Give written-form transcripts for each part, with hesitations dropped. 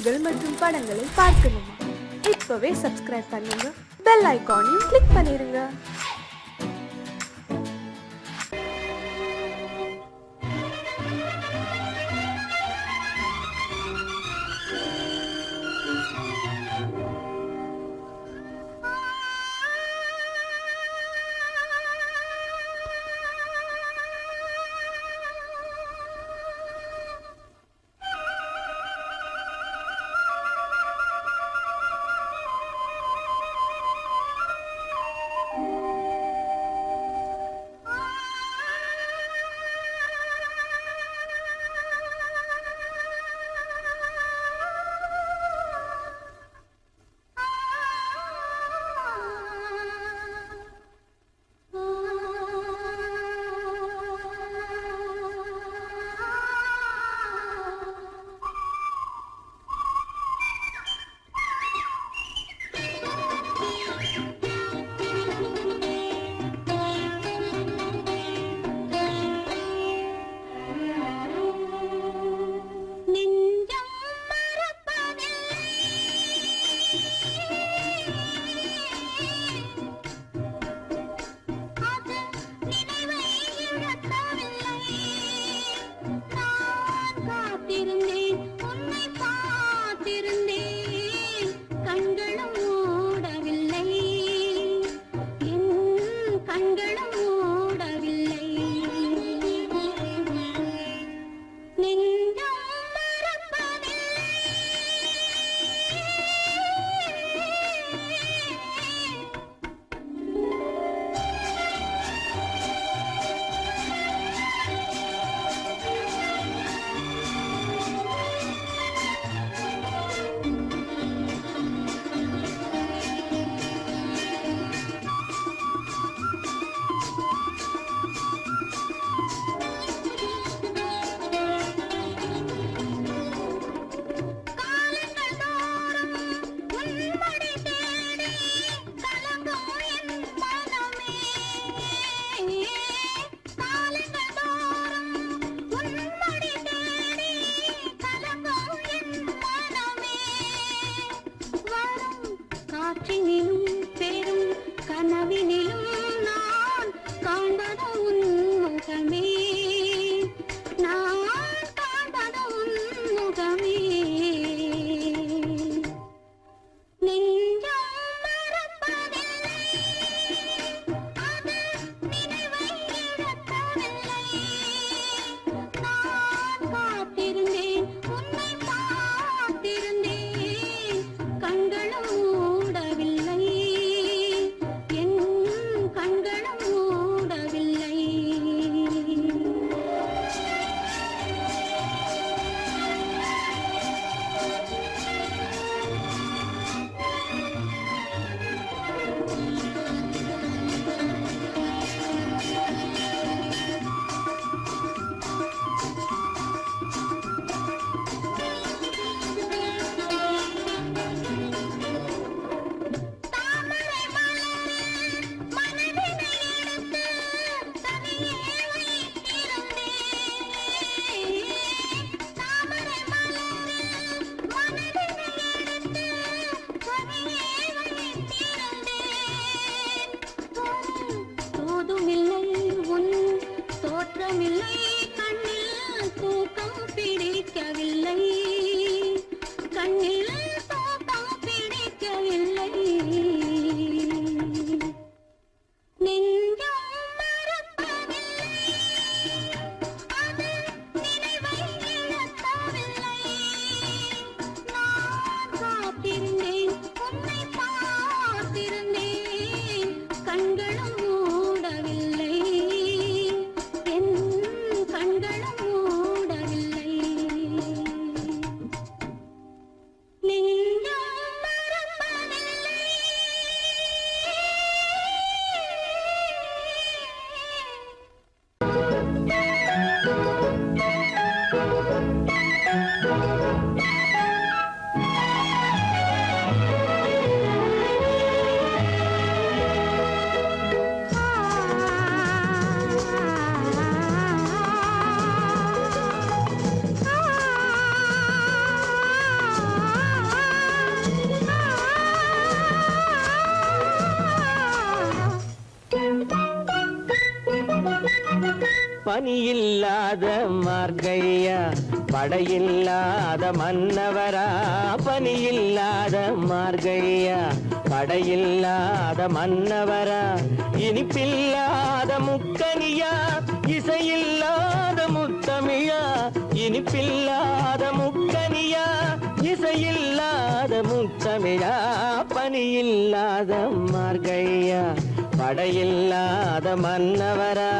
பாடல்கள் மற்றும் படங்களை பார்க்கணுமா? இப்பவே சப்ஸ்கிரைப் பண்ணுங்க, பெல் ஐகானையும் கிளிக் பண்ணிருங்க. பனியில்லாத மார்கழியா படையில்லாத மன்னவரா பனியில்லாத மார்கழியா படையில்லாத மன்னவரா இனிப்பில்லாத முக்கனியா இசையில்லாத முத்தமிழா இனிப்பில்லாத முக்கனியா இசையில்லாத முத்தமிழா பனியில்லாத மார்கழியா படையில்லாத மன்னவரா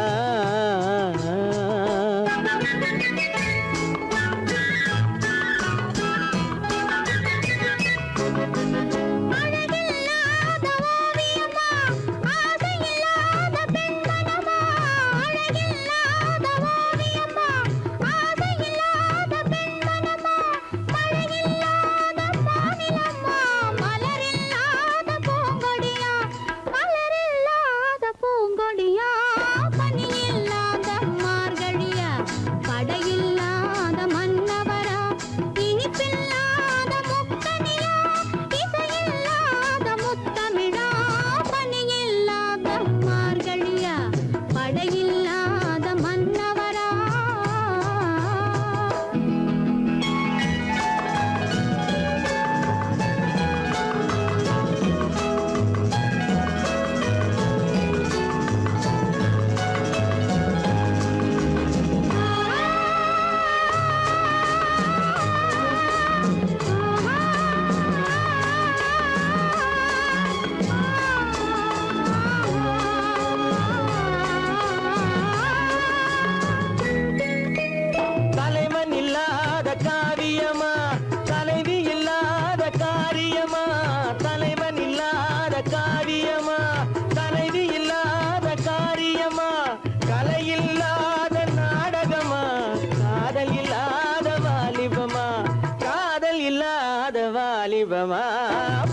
வாலிபமா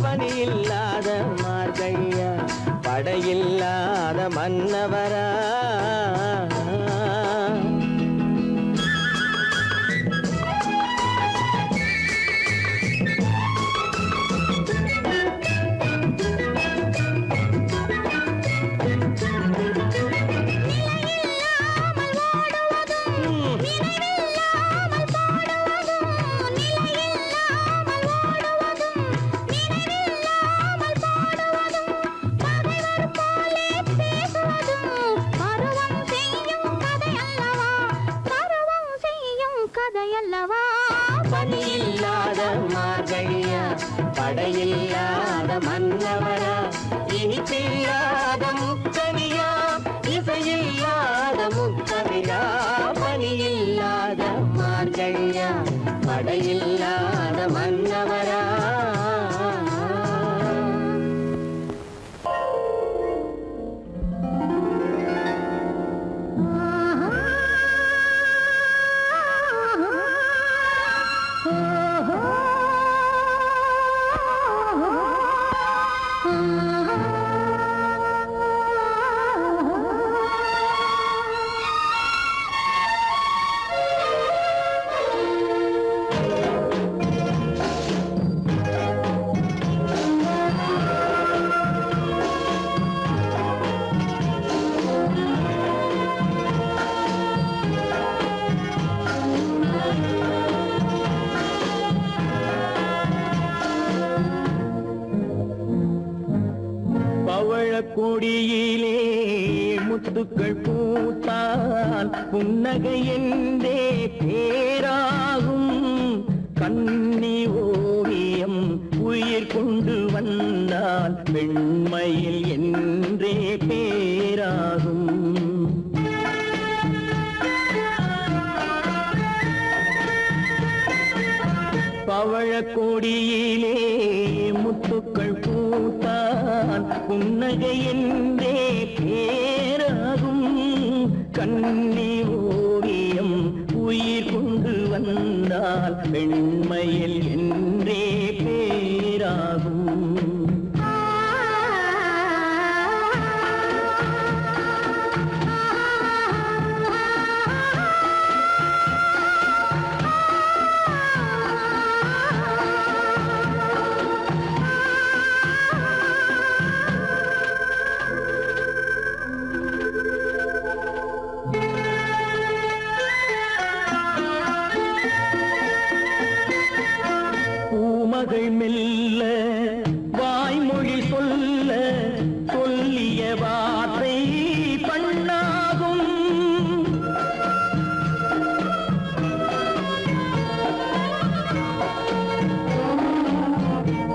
பனியில்லாத மார்கழியா படையில்லாத மன்னவரா பனியில்லாத மார்கழியா படையில்லாத மன்னவரா இனிப்பில்லாத முக்கனியா இசையில்லாத முக்கனியா பனியில்லாத மார்கழியா படையில்லாத மன்னவரா கொடியிலே முத்துக்கள் பூத்தால் புன்னகை என்றே பேராகும் கண்ணி ஓவியம் உயிர் கொண்டு வந்தால் வெண்மையில் என்றே பேராகும் பவழக்கொடியிலே முத்துக்கள் பூத்தான் புன்னகை என்றே பேராகும் கண்ணி ஓவியம் உயிர் கொண்டு வந்தால் வெண்மையில் என்றே பேராகும் பூமகள் மெல்ல வாய்மொழி சொல்ல சொல்லிய வார்த்தை பண்ணாகும்.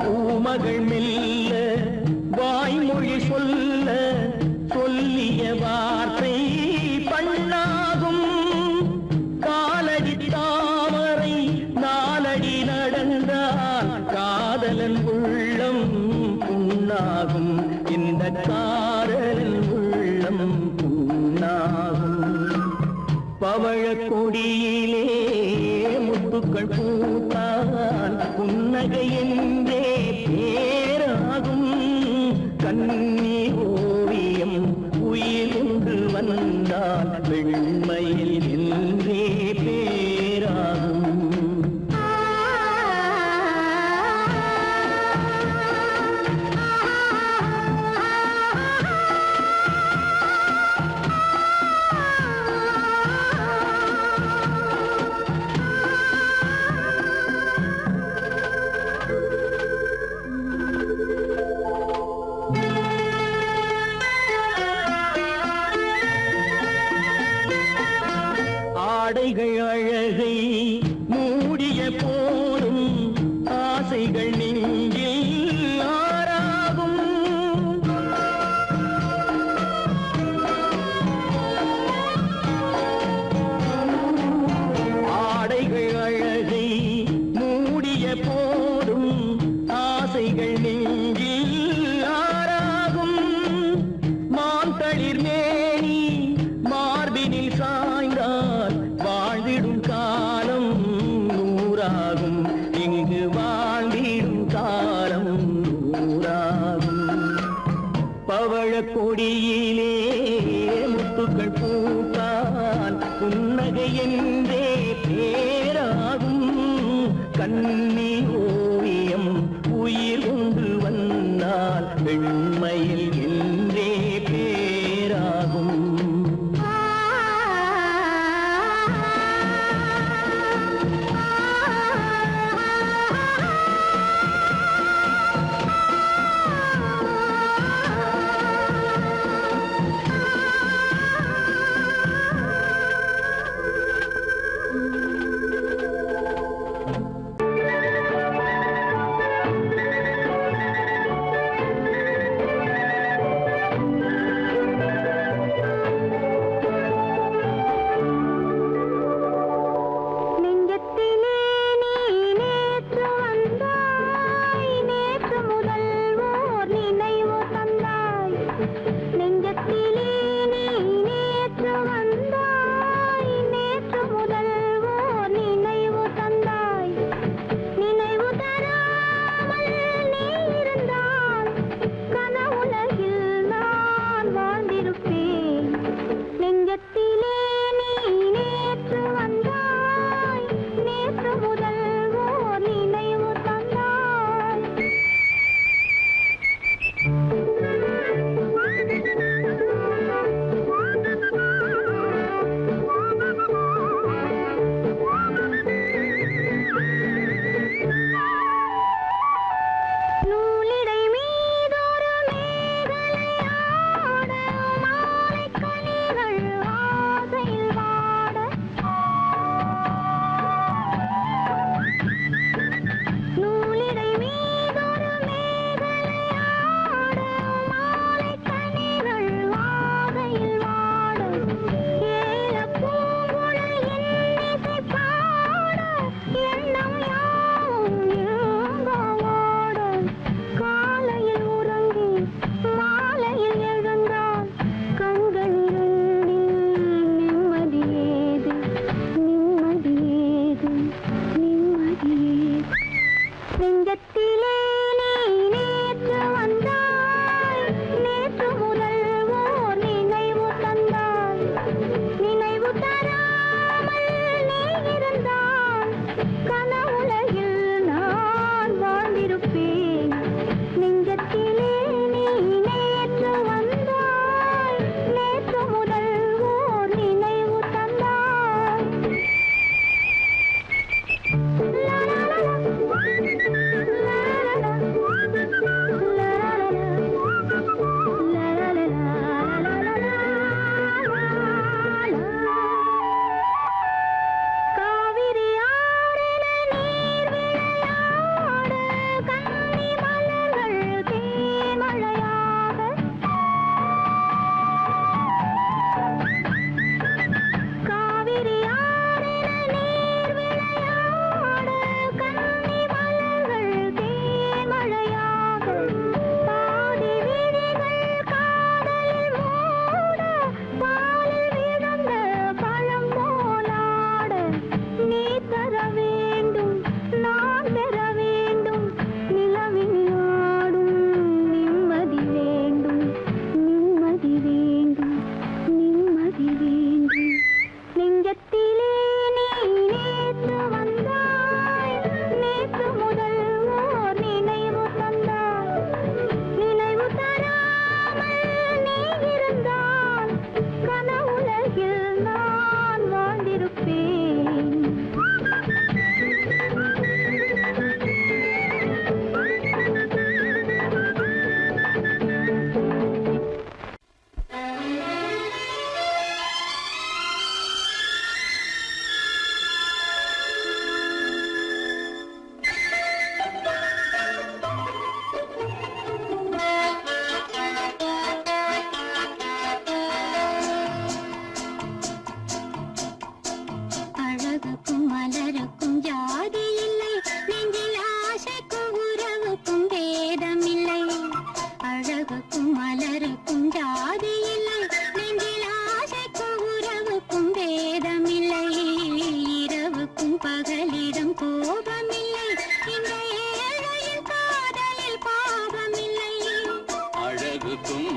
பூமகள் மெல்ல வாய்மொழி சொல்ல சொல்லிய வார்த்தை பண்ணாகும். காலடி தாமரை நாலடி நடந்தால் காதலன் உள்ளம் புண்ணாகும். இந்த காதலன் உள்ளம் புண்ணாகும். பவழ கொடியிலே முத்துக்கள் பூத்தான் புன்னகை என்றே பேராகும். கண்ணி ஓவியம் உயிர் கொண்டு வந்தால் வெண்மையில் என்றே பேராகும். ஆடைகள் அழகை மூடிய போதும் ஆசைகள் நெஞ்சில் ஆறாகும். ஆடைகள் அழகை மூடிய போதும் ஆசைகள் நெஞ்சில் ஆறாகும். மாந்தளிர் மேனி மார்பினில் சாய்ந்தால் வாழ்ந்திடும் காலம் நூறாகும். இங்கு வாழ்ந்திடும் காலம் நூறாகும். பவழ கொடியிலே முத்துக்கள் பூத்தான் புன்னகை என்றே பேராகும். கண்ணி ஓவியம் உயிர் கொண்டு வந்தால் வெண்மையில் என்றே பேராகும்.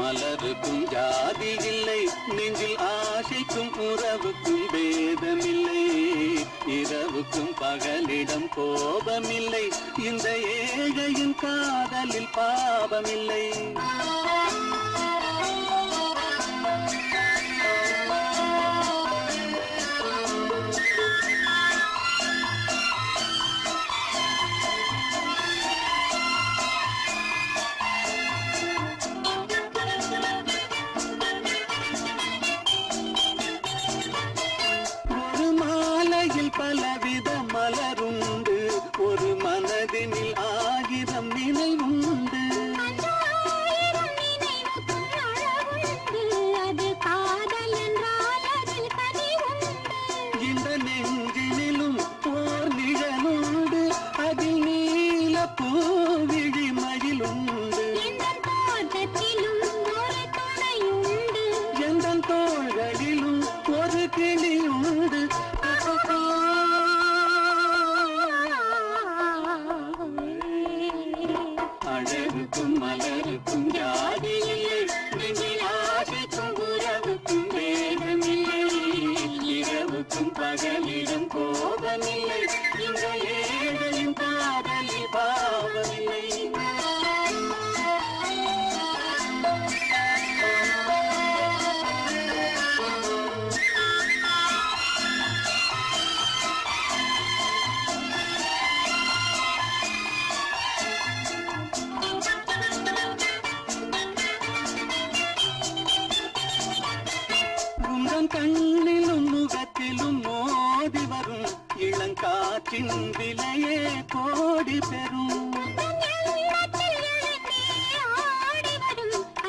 மலருக்கும் ஜாதி இல்லை, நெஞ்சில் ஆசைக்கும் உறவுக்கும் பேதமில்லை. இரவுக்கும் பகலிடம் கோபமில்லை, இந்த ஏழையின் காதலில் பாவமில்லை. பலவித மலருண்டு, ஒரு மனதினில் 1000 நினைவுண்டு. அது காதல் என்றால் அதில் கனிவுண்டு. இந்த நெஞ்சினிலும் ஓர் நிழலுண்டு, அதில் நீல பூவிழி மயிலுண்டு. எந்தன் தோட்டத்திலும் ஒரு துணையுண்டு, எந்தன் தோள்களிலும் ஒரு கிளியுண்டு. அழகுக்கும் மலருக்கும் ஜாதி இல்லை, நெஞ்சில் ஆசைக்கும் உறவுக்கும் வேதமில்லை. இரவுக்கும் பகலிடம் கோபமில்லை, இந்த ஏழையின் காதலில் பாவமில்லை. கண்ணிலும் முகத்திலும் மோதி வரும் இளங்காற்றின் விலையே கோடி பெறும்.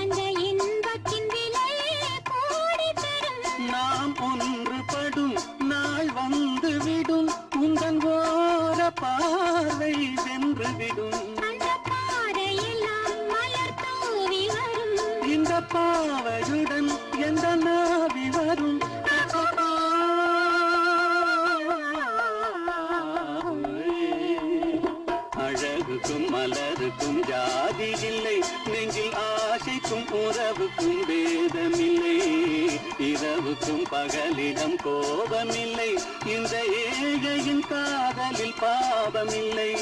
அந்த இன்பத்தின் விலையே கோடி பெறும். நாம் ஒன்றுபடும் நாள் வந்துவிடும், உந்தன் ஓர பார்வை வென்றுவிடும். அந்த பாறையெல்லாம் மலர் தூவி வரும், இந்த பாவையுடன் எந்த நாவி வரும். அழகுக்கும் மலருக்கும் ஜாதி இல்லை, நெஞ்சில் ஆசைக்கும் உறவுக்கும் வேதமில்லை. இரவுக்கும் பகலிடம் கோபமில்லை, இந்த ஏழையின் காதலில் பாவமில்லை.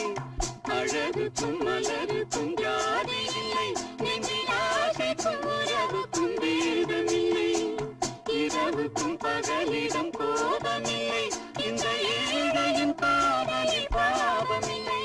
அழகுக்கும் மலருக்கும் ஜாதி இல்லை, நெஞ்சில் ஆசைக்கும் உறவுக்கும் வேதமில்லை. இரவுக்கும் பகலிடம் கோபமில்லை, இந்த ஏழையின் காதலில் பாவமில்லை.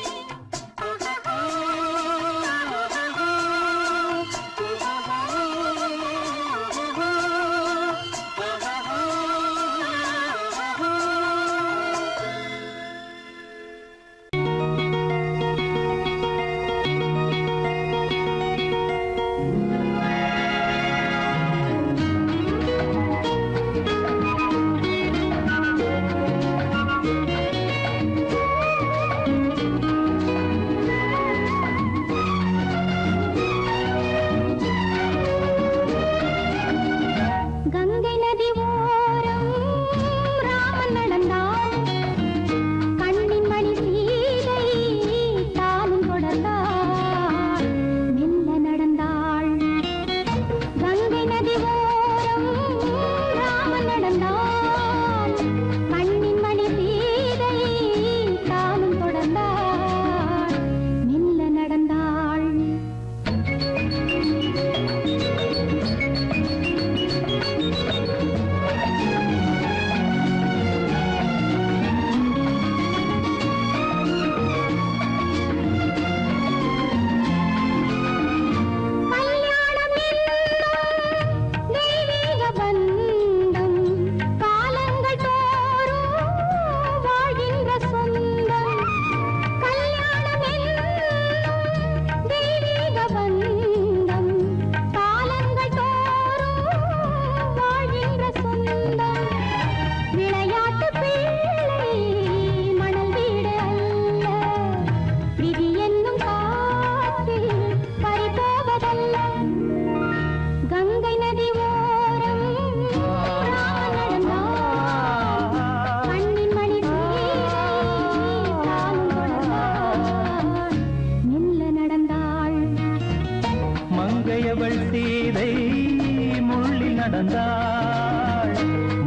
நடந்தாள்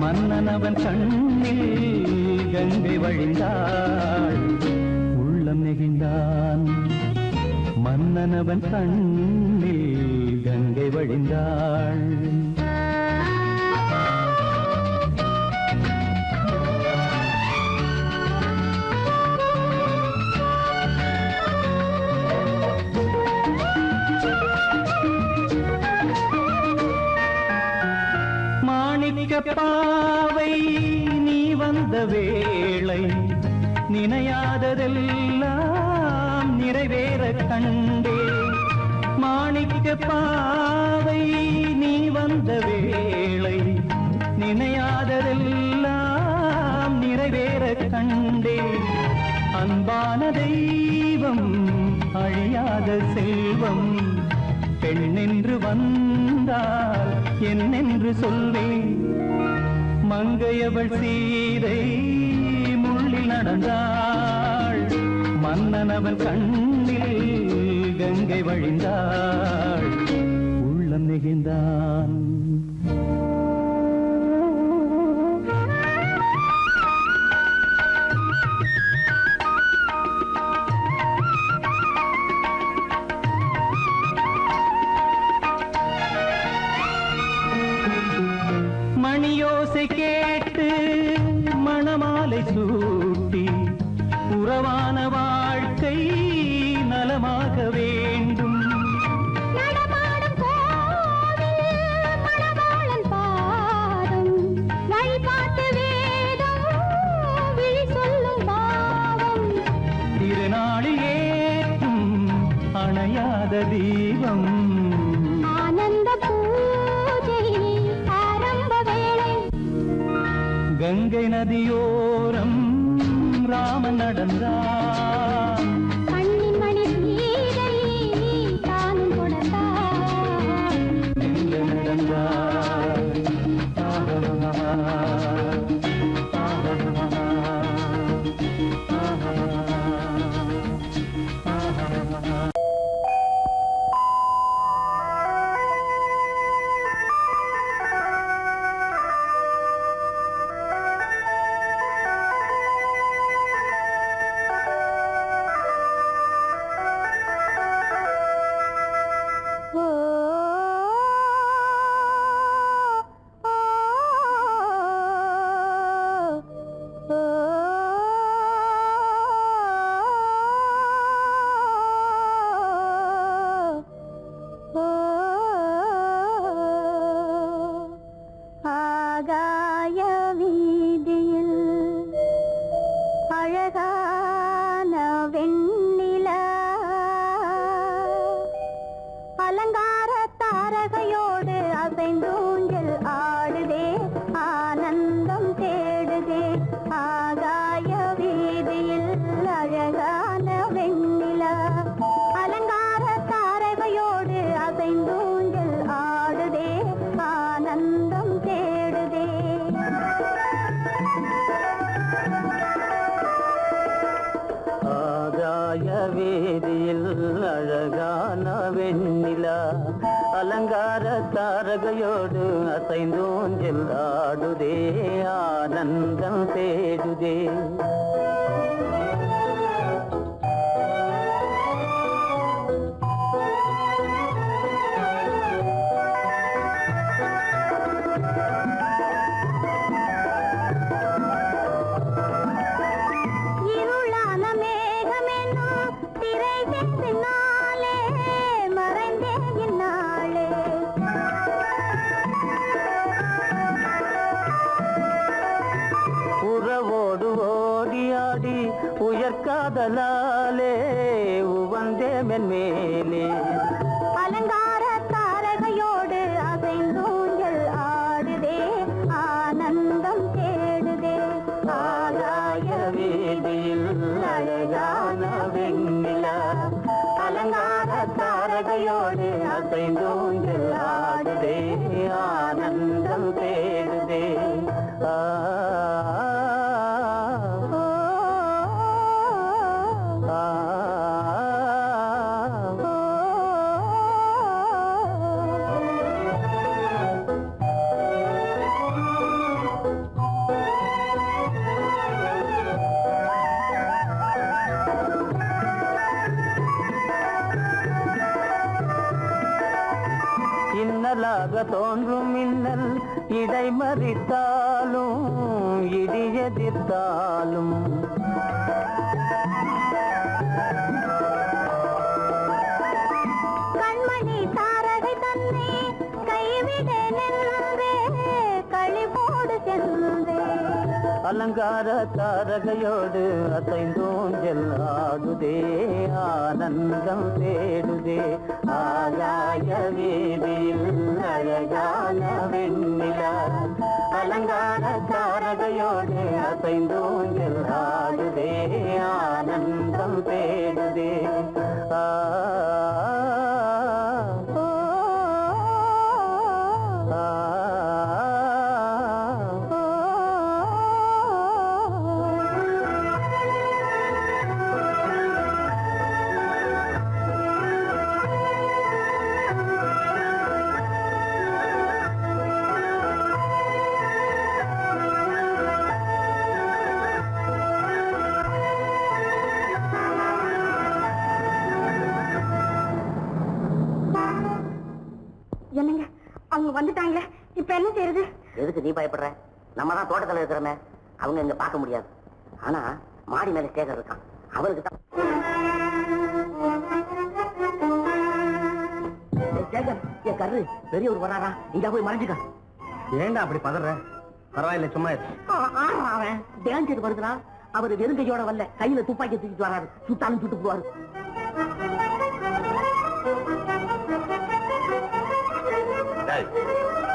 மன்னனவன் கண்ணில் கங்கை வழிந்தாள் உள்ளம் நெகிழ்ந்தான் மன்னனவன் கண்ணில் கங்கை வழிந்தாள் பாவை நீ வந்த வேளை நினையாததெல்லாம் நிறைவேற கண்டே மாணிக்க பாவை நீ வந்த வேளை நினையாததெல்லாம் நிறைவேற கண்டே அன்பான தெய்வம் அழியாத செல்வம் பெண்ணென்று வந்தால் என்னென்று சொல்வேன் மங்கையவள் சீதை முள்ளில் நடந்தாள் மன்னனவன் கண்ணில் கங்கை வழிந்தாள் உள்ளம் நெகிழ்ந்தான் மணியோசை கேட்டு மணமாலை சூட்டி உறவான வாழ்க்கை நலமாக வேண்டும் நடமாடும் கோவில் மணவாளன் பாதம் வழிபாட்டு வேதம் விழி சொல்லும் பாவம் திருநாளில் ஏற்றும் அணையாத தீபம் ஆனந்த பூஜை ஆரம்ப வேளை கங்கை நதியோரம் ராமன் நடந்தான் கண்ணின் மணி சீதை தானும் கொடுத்தார் எங்க நடந்தார் ஆகாய வீதியில் அழகான வெண்ணிலா அலங்கார தாரகையோடு அசைந்தூஞ்சல் ஆடுதே ஆனந்தம் தேடுதே ஆகாய வீதியில் அழகான வெண்ணிலா அலங்கார தாரகையோடு அசைந்தூஞ்சல் ஆடுதே ஆனந்தம் தேடுதே ஆகாய வேதியில் அழகான வெண்ணிலா அலங்கார தாரகையோடு அசைந்தோஞ்சல் ஆடுதே ஆனந்தம் தேடுதே இருளான மேகமென்னும் திரை பின்னாலே மறைந்தே இந்நாளே உறவோடு ஓடியாடி உயர்காதலாலே உவந்தே மென்மேலே அலங்கார தாரகையோடு அசைந்தூஞ்சல் ஆடுதே ஆனந்தம் தேடுதே ஆகாய வீதியில் அழகான வெண்ணிலா அலங்கார தாரகையோடு அசைந்தூஞ்சல் ஆடுதே ஆனந்தம் தேடுதே ஆ மின்னலாக தோன்றும் மின்னல் இடைமறித்தாலும் இடியெதிர்த்தாலும் கண்மணி தாரகை தன்னை கைவிடேன் என்றே களிபோடு சென்றே அலங்கார தாரகையோடு அசைந்தோஞ்சல் ஆடுதே ஆனந்தம் தேடுதே ஆகாய வீதியில் அழகான வெண்ணிலா அலங்கார தாரகையோடு அசைந்தோஞ்சல் ஆடுதே ஆனந்தம் தேடுதே ஆ என்னங்க அவங்க வந்துட்டாங்களே இப்ப என்ன செய்யறது? எதுக்கு நீ பயப்படுற? நம்ம தான் தோட்டத்தில் இருக்கிறோமே, அவங்க இங்க பார்க்க முடியாது. ஆனா மாடி மேல சேகர் இருக்கான், அவருக்கு தான். சேகர், என் கரு பெரியவர் வராரா, இங்க போய் மறைஞ்சுக்க. ஏண்டா அப்படி பதற? பரவாயில்ல, சும்மா அவன் டேஞ்சர் வருதுனா, அவர் வெறுங்கையோட வரல, கையில துப்பாக்கி தூக்கிட்டு வராரு, சுட்டாலும் சுட்டு போவாரு.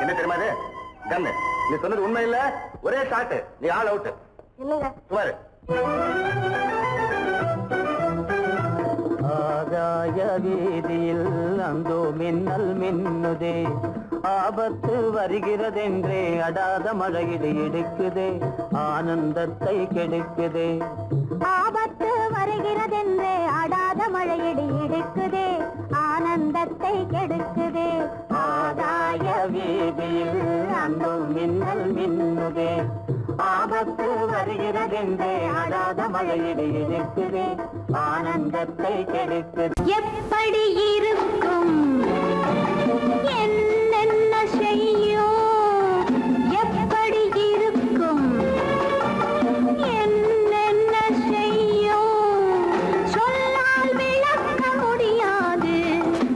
என்ன தெரியுமா இது? கண்ணு, நீ சொன்னது உண்மை இல்ல, ஒரே ஷாட், நீ ஆல் அவுட். இல்லங்க சுமாரு. ஆகாய வீதியில் அந்தோ மின்னல் மின்னுதே, ஆபத்து வருகிறதென்றே அடாத மழையிடு இடுக்குதே, ஆனந்தத்தை கெடுக்குதே. ஆபத்து வருகிறதென்றே அடாத மழையடி இடுக்குதே, ஆனந்தத்தை கெடுக்குதே. ஆகாய வீதியில் அந்தோ மின்னல் மின்னுதே, ஆபத்து வருகிறதென்றே அடாத மழையிடு இடுக்குதே, ஆனந்தத்தை கெடுக்குதே. எப்படி இருக்கும் என்னென்ன செய்யும், எப்படி இருக்கும் என்னென்ன செய்யும், சொல்லால் விளக்க முடியாது,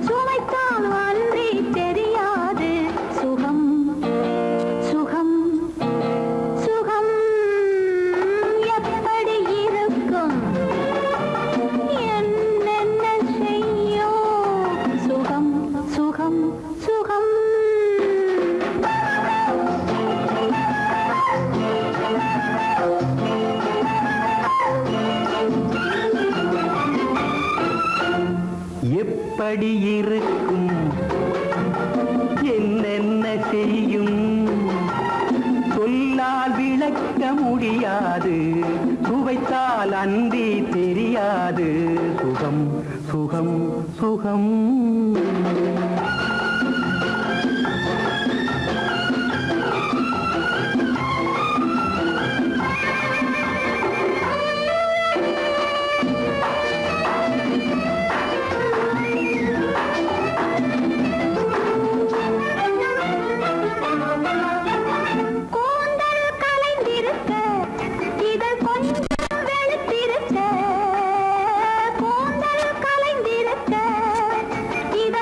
சுவைத்தால் அன்றி தெரியாது. சுகம் சுகம் சுகம் எப்படி இருக்கும் என்னென்ன செய்யும், சுகம் சுகம் சுகம். எப்படி இருக்கும் என்னென்ன செய்யும், சொல்லால் விளக்க முடியாது, சுவைத்தால் அன்றி தெரியாது. சுகம் சுகம் சுகம். கூந்தல் கலைந்திருக்க, இதழ் கொஞ்சம் வெளுத்திருக்க, கூந்தல் கலைந்திருக்க, இதழ்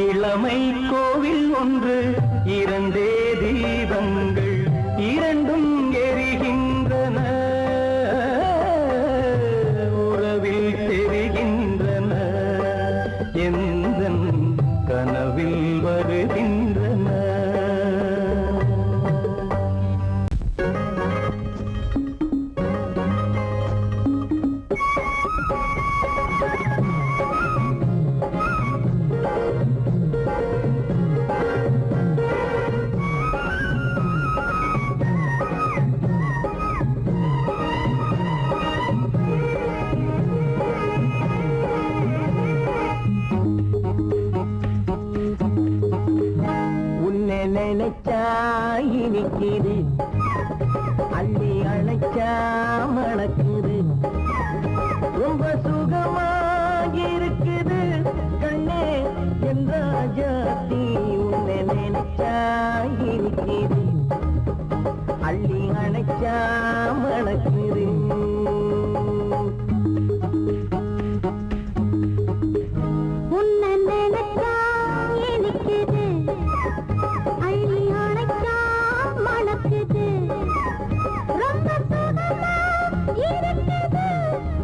இளமை கோவில் ஒன்று இரண்டே தீபங்கள் இரண்டும் எரிகின்றன உறவில் தெரிகின்றன எந்தன் கனவில் வருகின்றன நினைச்சா இனிக்குது அள்ளி அழைச்சா மணக்குது ரொம்ப சுகமாயிருக்குது கண்ணே என் ராஜாத்தி உன்னை நினைச்சா இனிக்குது அள்ளி அழைச்சா மணக்குது உன்னை நினைச்சா இனிக்குது அள்ளி அணைச்சா மணக்குது ரொம்ப சுகமா இருக்குது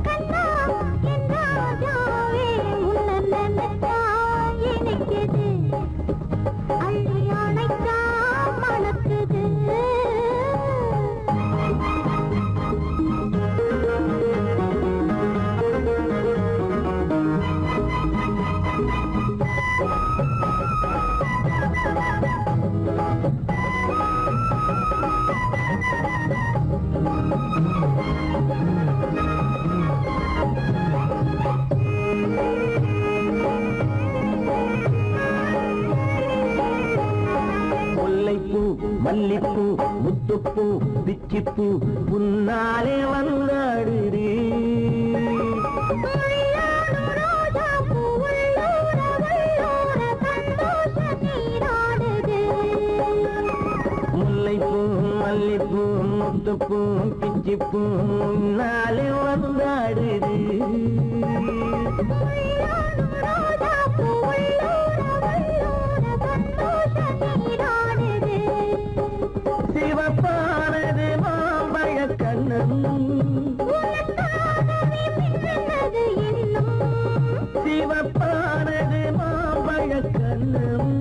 கண்ணா என் ராஜாவே உன்னை நினைச்சா இனிக்குது அள்ளி அணைச்சா மணக்குது முல்லைப்பூ மல்லிப்பூ முத்துப்பூ பிச்சிப்பூ உன்னாலே வந்தாடுது முல்லைப்பூ மல்லிப்பூ முத்துப்பூ பிச்சிப்பூ உன்னாலே வந்தாடுது சிவப்பானது மாம்பழ கண்ணம் சிவப்பானது மாம்பழ கண்ணம்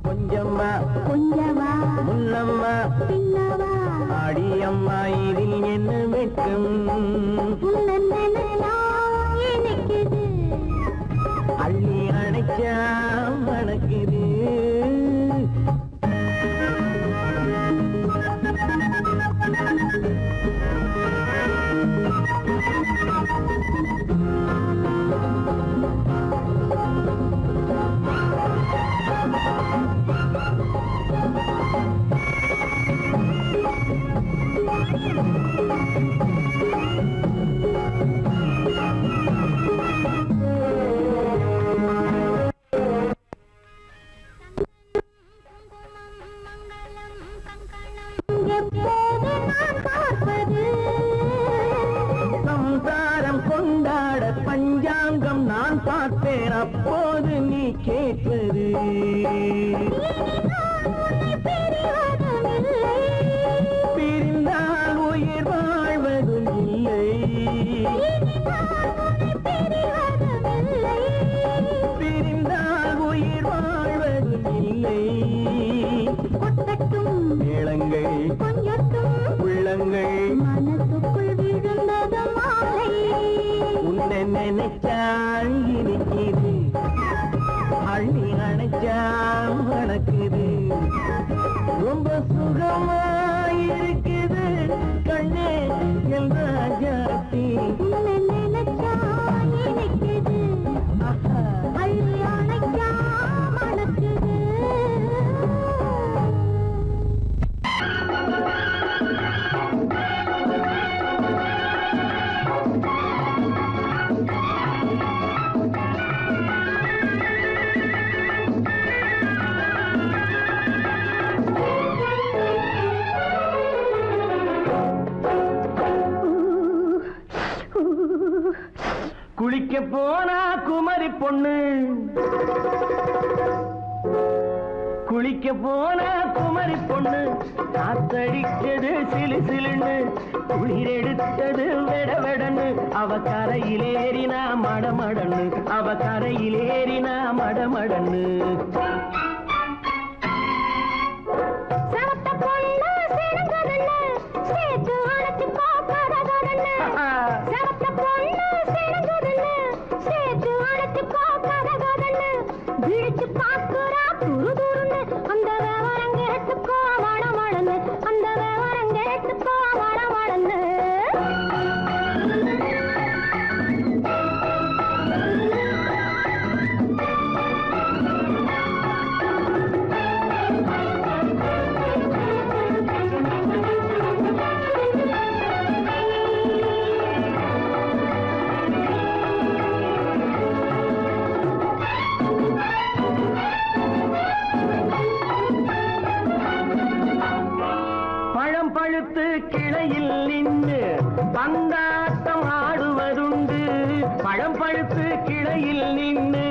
கொஞ்சம்மா கொஞ்சமா முன்னம்மா பின்னவா ஆடியம்மா இதில் என்ன வெட்கம் உன்னை நினைச்சா இனிக்குது அள்ளி அணைச்சா மணக்குது எப்போது நான் பார்ப்பது சம்சாரம் கொண்டாட பஞ்சாங்கம் நான் பார்ப்பேன் அப்போது நீ கேட்பது பிரிந்தால் உயிர் வாழ்வதும் இல்லை பிரிந்தால் உயிர் வாழ்வதும் இல்லை கொட்டட்டும் மேளங்கள் கொஞ்சட்டும் உள்ள உள்ளங்கள் மனசுக்குள் விழுந்தது மாலை உன்னை நினைச்சால் இனிக்குது அள்ளி அணைச்சால் மணக்குது ரொம்ப சுகமாயிருக்குது கண்ணே என் ராஜாத்தி உன்னை நினைச்சா இனிக்குது அள்ளி அணைச்சா மணக்குது குளிக்க போனா குமரி பொண்ணு குளிக்க போனா குமரி பொண்ணு காத்தடிச்சது சிலு சிலுன்னு குளிர் எடுத்தது வெடவெடன்னு அவ கரையிலேறினா மடமடன்னு அவ கரையிலேறினா மடமடன்னு சவத்த பொண்ணு சிறந்ததுன்னு சேர்த்து அழைச்சு போக்காததுன்னு சவத்த பொண்ணு சிறந்ததுன்னு சேர்த்து அழைச்சு போக்காததுன்னு விழிச்சு பாக்குறா துரு துருன்னு அந்த விவரம் கேட்டுக்கோ மடமடன்னு அந்த விவரம் கேட்டுக்கோ மடமடன்னு பழம் பழுத்து கிளையில் நின்று பந்தாட்டம் ஆடுவதுண்டு பழம் பழுத்து கிளையில் நின்று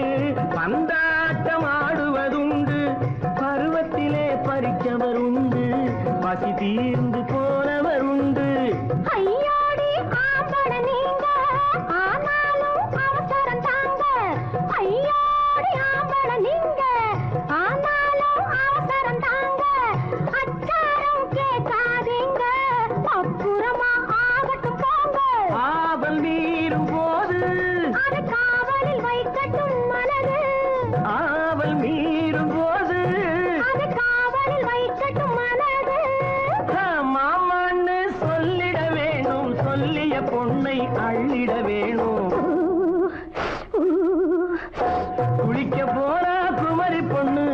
பந்தாட்டம் ஆடுவதுண்டு பருவத்திலே பறிச்சவர் உண்டு பசி தீர்ந்து போனவர் உண்டு ஐயோடி ஆம்பட நீங்க ஆனாலும் அவசரம் தாங்க ஐயோடி ஆம்பட நீங்க ஆனாலும் அவசரம் தாங்க அச்சாரம் கேட்காதீங்க அப்புறமா ஆகட்டும் போங்க ஆவல் மீறும் போது அது காவலில் வைக்கட்டும் மனது ஆவல் மீறும் போது அது காவலில் வைக்கட்டும் மனது மாமான்னு சொல்லிட வேணும் சொல்லிய பொண்ணை அள்ளிட வேணும் குளிக்க போனா குமரி பொண்ணு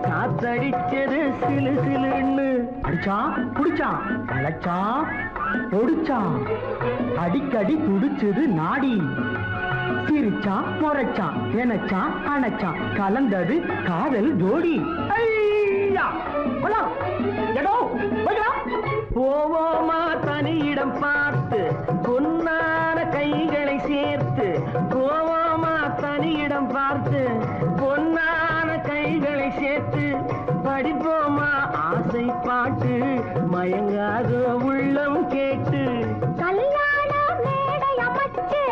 காத்தடிச்சது சிலு சிலுன்னு அடிச்சான் குடிச்சான் அழைச்சான் பொடிச்சான் அடிக்கடி துடிச்சது நாடி சிரிச்சான் முறைச்சான் நினைச்சான் அணைச்சான் கலந்தது காதல் ஜோடி ஐயா போலாம். எடோ, போய்க்கலாம். போவோமா தனியிடம் பார்த்து பொன்னான கைகளை சேர்த்து போவோமா தனியிடம் பார்த்து பொன்னான கைகளை சேர்த்து படிப்போமா ஆசை பாட்டு மயங்காத உள்ளம் கேட்டு கல்யாண மேடை அமைச்சு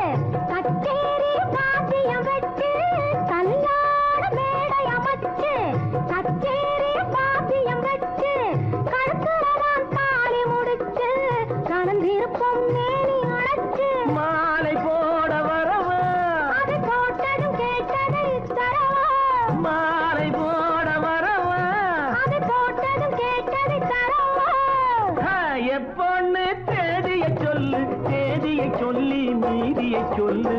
கச்சேரி வாத்தியம் வச்சு கல்யாண மேடை அமைச்சு கச்சேரி வாத்தியம் வச்சு கழுத்துலதான் தாலி முடிச்சு கலந்திருப்போம் மேனி அழைச்சு மாலை போட வரவா அது போட்டதும் கேட்டதை தரவா மாலை போட வரவா அது போட்டதும் கேட்டதை தரவா எப்பொண்ணு தேதியை சொல்லு தேதியை சொல்லி மீதியை சொல்லு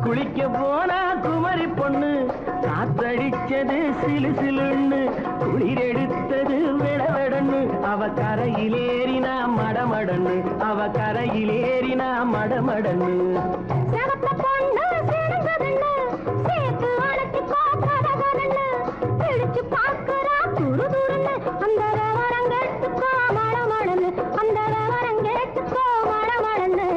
குளிக்க போனா குமரி பொண்ணு காத்தடிச்சது சிலு சிலுன்னு குளிர் எடுத்தது வெடவெடன்னு அவ கரையிலேறினா மடமடன்னு அவ கரையிலேறினா மடமடன்னு செவத்த பொண்ணு சிறந்ததுன்னு சேர்த்து அழைச்சு போக்காததுன்னு பிடிச்சு பார்க்கறா துரு துருன்னு அந்த விவரம் கேட்டுக்கோ மடமடன்னு அந்த விவரம் கேட்டுக்கோ மடமடன்னு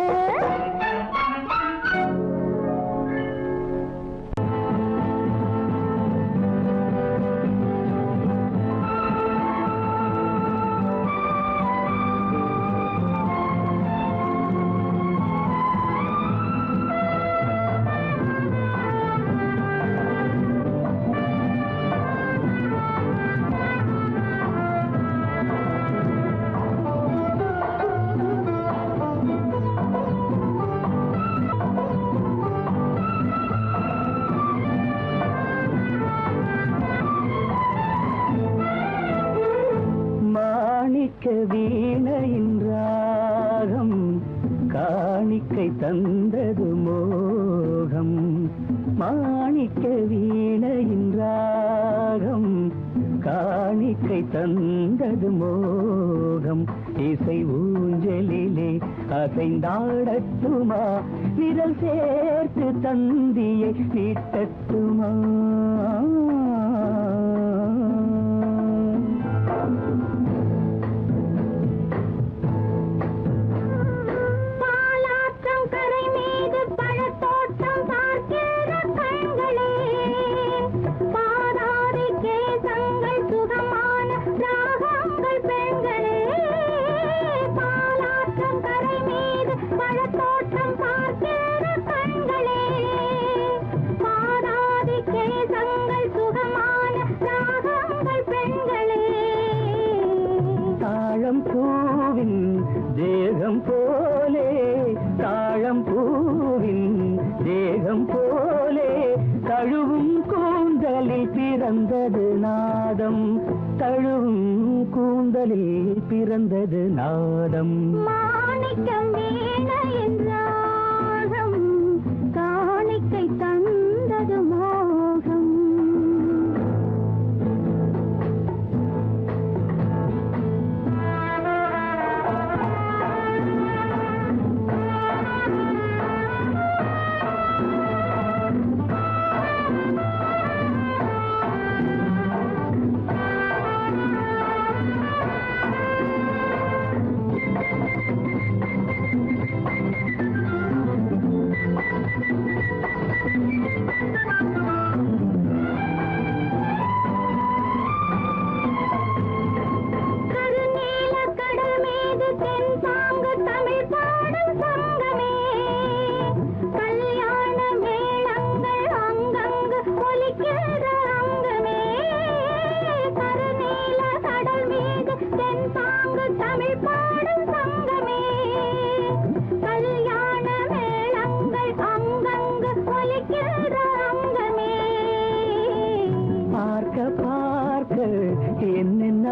வீணையின் ராகம் காணிக்கை தந்தது மோகம் மாணிக்க வீணையின் ராகம் காணிக்கை தந்தது மோகம் இசை ஊஞ்சலிலே அசைந்தாடட்டுமா விரல் சேர்த்து தந்தியை நீட்டட்டுமா தேகம் போலே தாழம் பூவின் தேகம் போலே தழுவும் கூந்தலில் பிறந்தது நாதம் தழுவும் கூந்தலில் பிறந்தது நாதம் மாணிக்கம் வீணையின் ராகம் காணிக்கை தந்தது மோகம்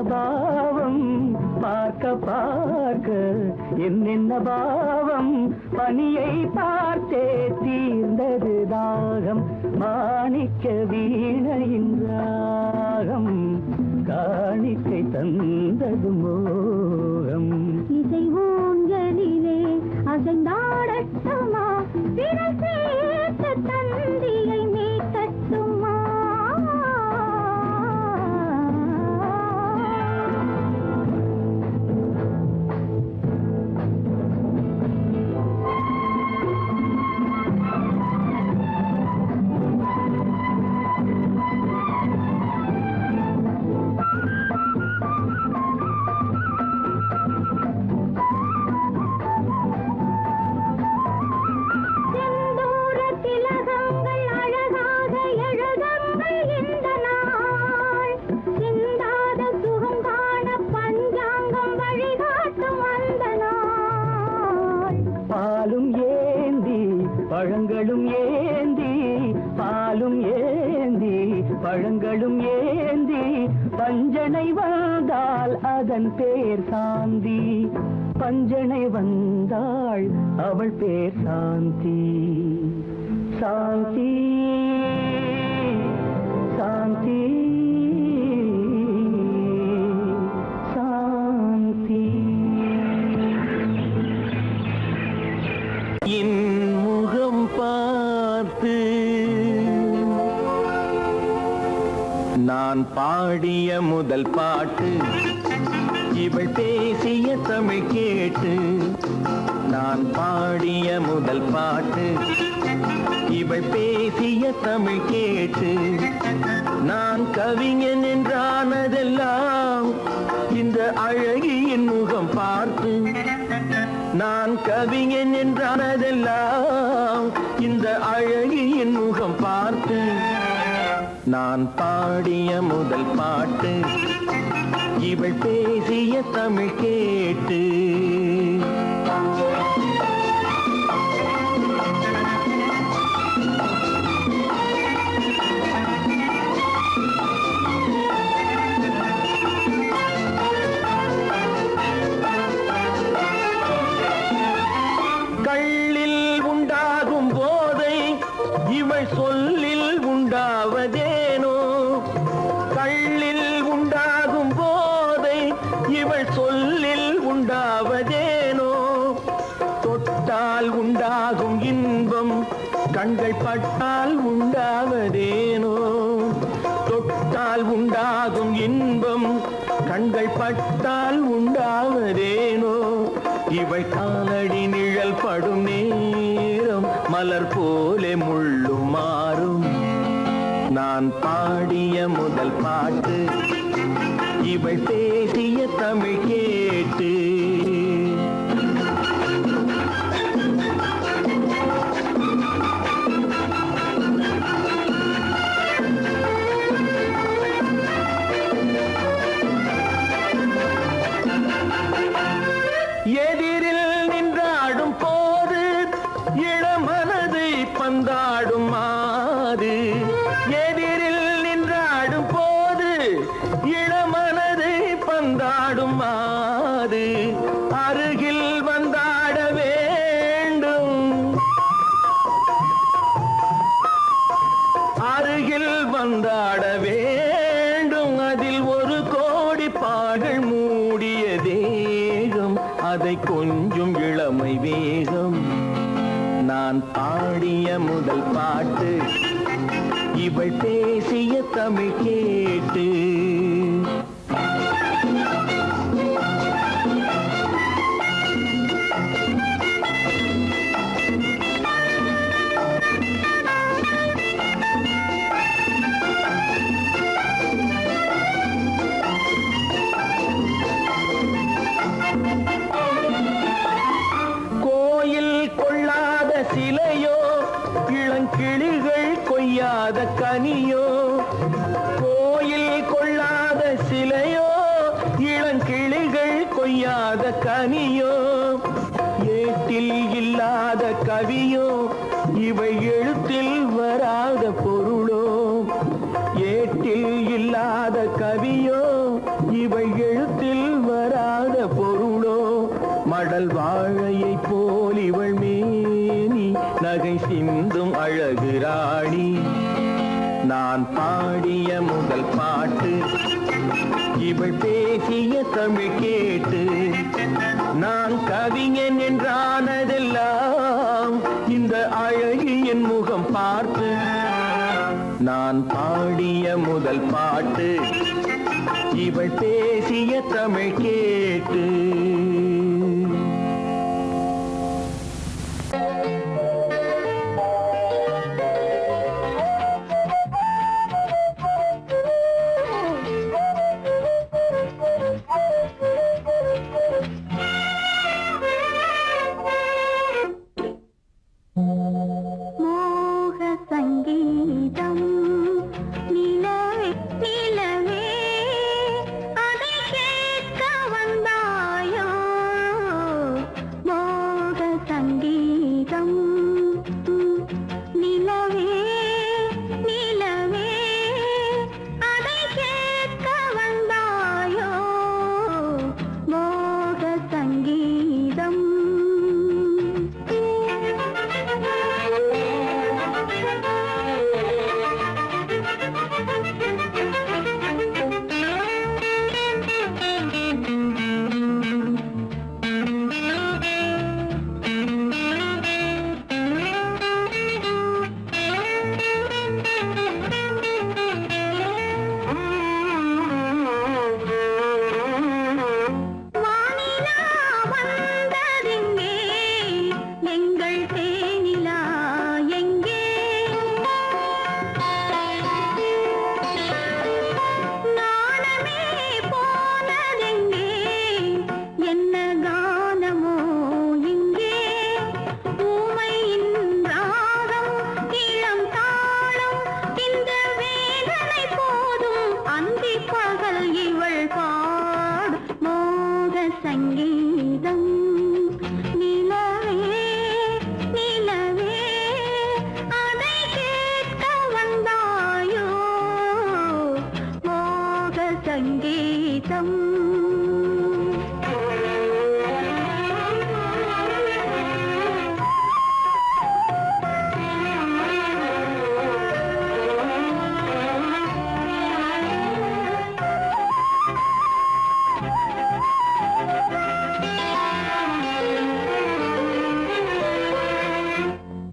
பாவம் பார்க்க பார்க்க என்னென்ன பாவம் பனியை பார்த்தே தீர்ந்தது தாகம் மாணிக்க வீணையின் ராகம் காணிக்கை தந்தது மோகம் இசை ஊஞ்சலிலே அசைந்தாடட்டுமா விரல் சேர்த்து தந்தியை மீட்டட்டுமா பழங்களும் ஏந்தி பாலும் ஏந்தி பழங்களும் ஏந்தி பஞ்சனை வந்தால் அதன் பேர் சாந்தி பஞ்சனை வந்தாள் அவள் பேர் சாந்தி சாந்தி சாந்தி சாந்தி முகம் பார்த்து நான் பாடிய முதல் பாட்டு இவள் பேசிய தமிழ் கேட்டு நான் பாடிய முதல் பாட்டு இவள் பேசிய தமிழ் கேட்டு நான் கவிஞன் என்றானதெல்லாம் இந்த அழகியின் முகம் பார்த்து நான் கவிஞன் என்றானதெல்லாம் இந்த அழகியின் முகம் பார்த்து நான் பாடிய முதல் பாட்டு இவள் பேசிய தமிழ் கேட்டு கண்கள் பட்டால் உண்டாவதேனோ தொட்டால் உண்டாகும் இன்பம் கண்கள் பட்டால் உண்டாவதேனோ இவை காலடி நிழல் படும் நேரம் மலர் போலே முள்ளும் மாறும் நான் பாடிய முதல் பாட்டு இவள் பேசிய தமிழ் கேட்டு எதிரில் நின்றாடும் போது இளமனதை பந்தாடும் மாது எதிரில் நின்றாடும் போது இளமனதை பந்தாடும் மாது அருகில் வந்தாட வேண்டும் அருகில் வந்தாட வேண்டும் அதில் ஒரு கோடி பாடல் மூடிய தேகம் அதை கொஞ்சம் இளமை வேகம் நான் பாடிய முதல் பாட்டு இவள் பேசிய தமிழ் கேட்டு சிலையோ இளங்கிளிகள் கொய்யாத கனியோ கோயில் கொள்ளாத சிலையோ இளங்கிளிகள் கொய்யாத கனியோ ஏட்டில் இல்லாத கவியோ இவை எழுத்தில் வராத பொருளோ ஏட்டில் இல்லாத கவியோ இவை எழுத்தில் வராத பொருளோ மடல் வாழையை போல் இவள் மேனி நகை சிந்தும் அழகு ராணி நான் பாடிய முதல் பாட்டு இவள் பேசிய தமிழ் கேட்டு நான் கவிஞன் என்றானதெல்லாம் இந்த அழகியின் முகம் பார்த்து நான் பாடிய முதல் பாட்டு இவள் பேசிய தமிழ் கேட்டு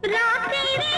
ராத்திரி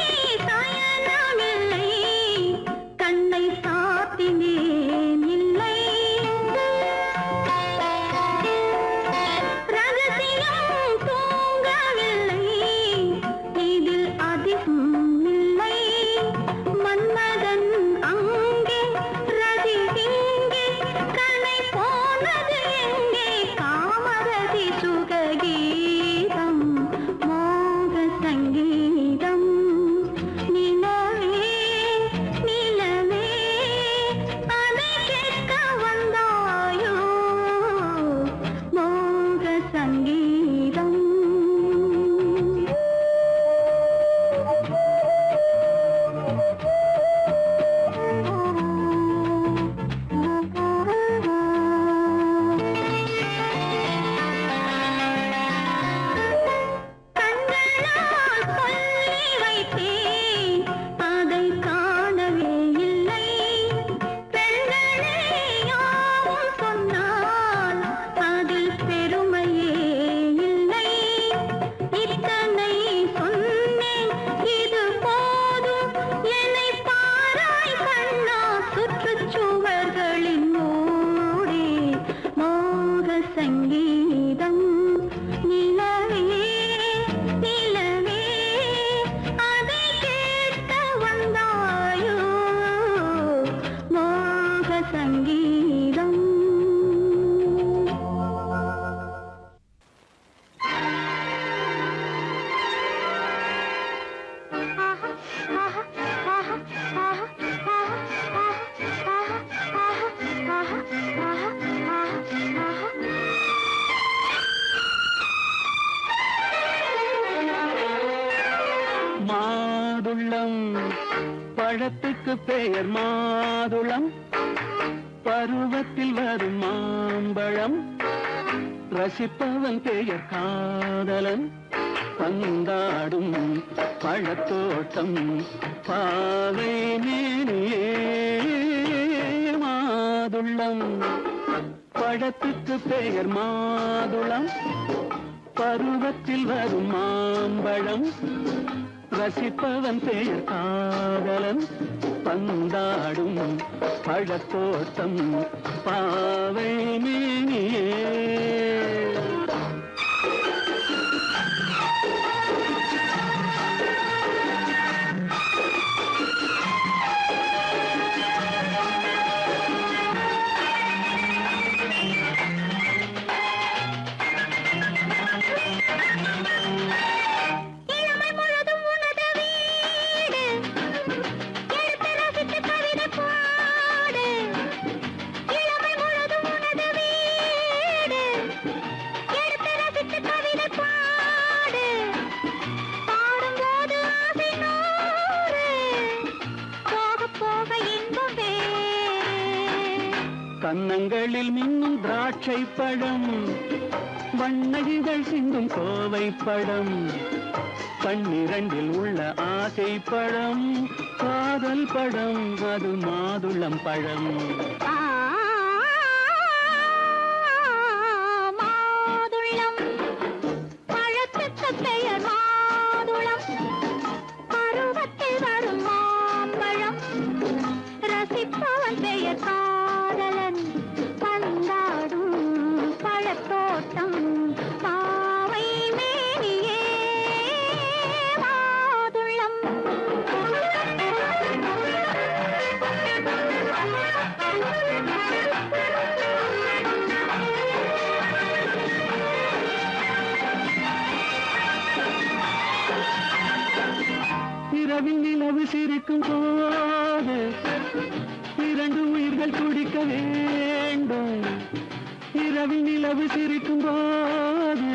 வண்ணா சுற்றுச்சுவர்களின் ஊடே மோக சங்கீதம் நிலவே நிலவே அதை கேட்க வந்தாயோ மோக சங்கீதம். மாதுளம் பழத்துக்கு பெயர் மாதுளம், பருவத்தில் வரும் மாம்பழம், ரசிப்பவன் பெயர் காதலன், பந்தாடும் பழத்தோட்டம் பாவை மேனியே. மாதுளம் பழத்துக்கு பெயர் மாதுளம், பருவத்தில் வரும் மாம்பழம், ரசிப்பவன் பெயர் காதலன், பந்தாடும் பழத்தோட்டம் பாவை மேனியே. கன்னங்களில் மின்னும் திராட்சை பழம், வண்ணகிகள் சிந்தும் கோவை பழம், கண்ணிரண்டில் உள்ள ஆசை பழம் காதல் பழம், அது மாதுளம் பழம். மாதுளம் பழத்துக்கு பெயர் மாதுளம், பருவத்தில் வரும் மாம்பழம், ரசிப்பவன் பெயர் காதலன், பந்தாடும் பழத்தோட்டம் பாவை மேனியே. மாதுளம் இரவில் நிலவு சிரிக்கும் போது இரண்டு உயிர்கள் துடிக்க வேண்டும். இரவில் நிலவு சிரிக்கும் போது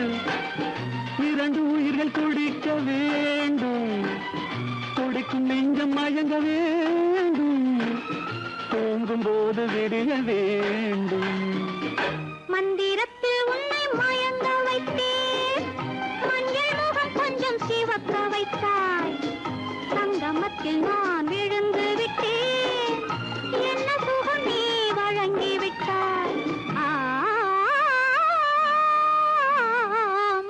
இரண்டு உயிர்கள் துடிக்க வேண்டும். துடிக்கும் நெஞ்சம் மயங்க வேண்டும், தூங்கும் போது விடிய வேண்டும். மந்திரத்தில் உன்னை மயங்க வைத்தேன், மஞ்சள் முகம் கொஞ்சம் சிவக்க வைத்தாய், சங்கமத்தில் நான் விழுந்து விட்டேன், என்ன சுகம் நீ வழங்கி விட்டாய்.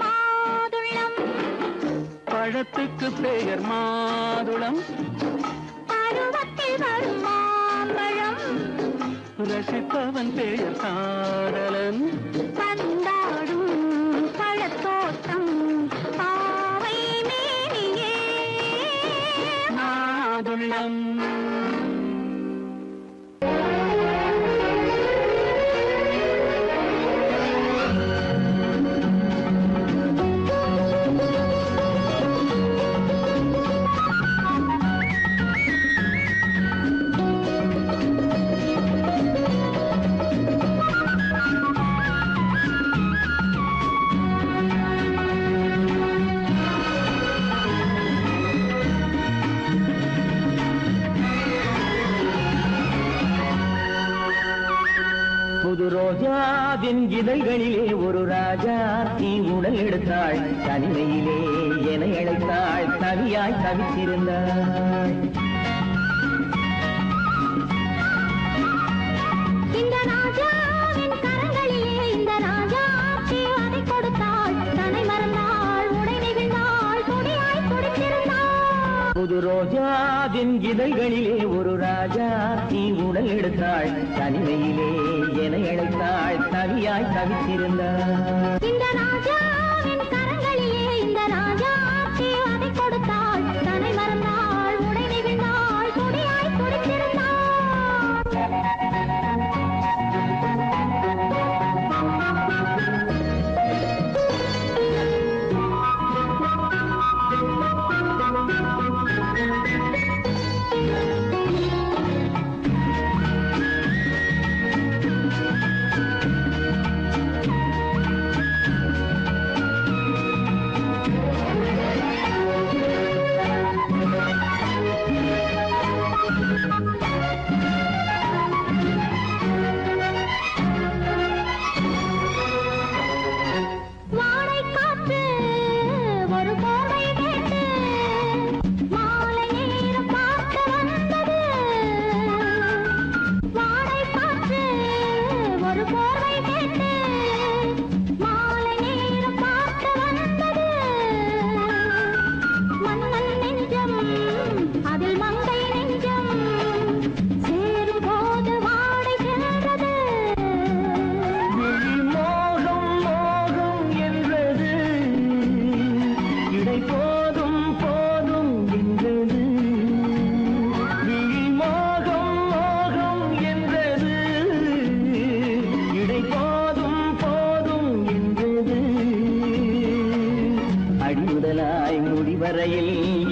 மாதுளம் பழத்துக்கு பெயர் மாதுளம், பருவத்தில் வரும் மாம்பழம், ரசிப்பவன் பெயர் காதலன், பந்தாடும் பழத்தோட்டம் பாவை மேனியே. மாதுளம். புது ரோஜாவின் இதழ்களிலே ஒரு ராஜா நீ உடல் எடுத்தாள், தனிமையிலே என அழைத்தாள், தனியாய் தவித்திருந்தாள். இந்த ராஜாவின் கரங்களிலே இந்த ராஜா அதை கொடுத்தாள், தன்னை மறந்தாள், உடை நெகிழ்ந்தாள், துடியாய் துடித்திருந்தாள். புது ரோஜாவின் ரோஜாவின் இதழ்களிலே ஒரு ராஜா நீ உடல் எடுத்தாள் தனிமையிலே என அழைத்தாள் தவியாய் தவித்திருந்தாள் இந்த ராஜாவின் கரங்களிலே இந்த ராஜாத்தி அதை கொடுத்தாள் தன்னை மறந்தாள் உடை நெகிழ்ந்தாள் துடியாய் துடித்திருந்தாள்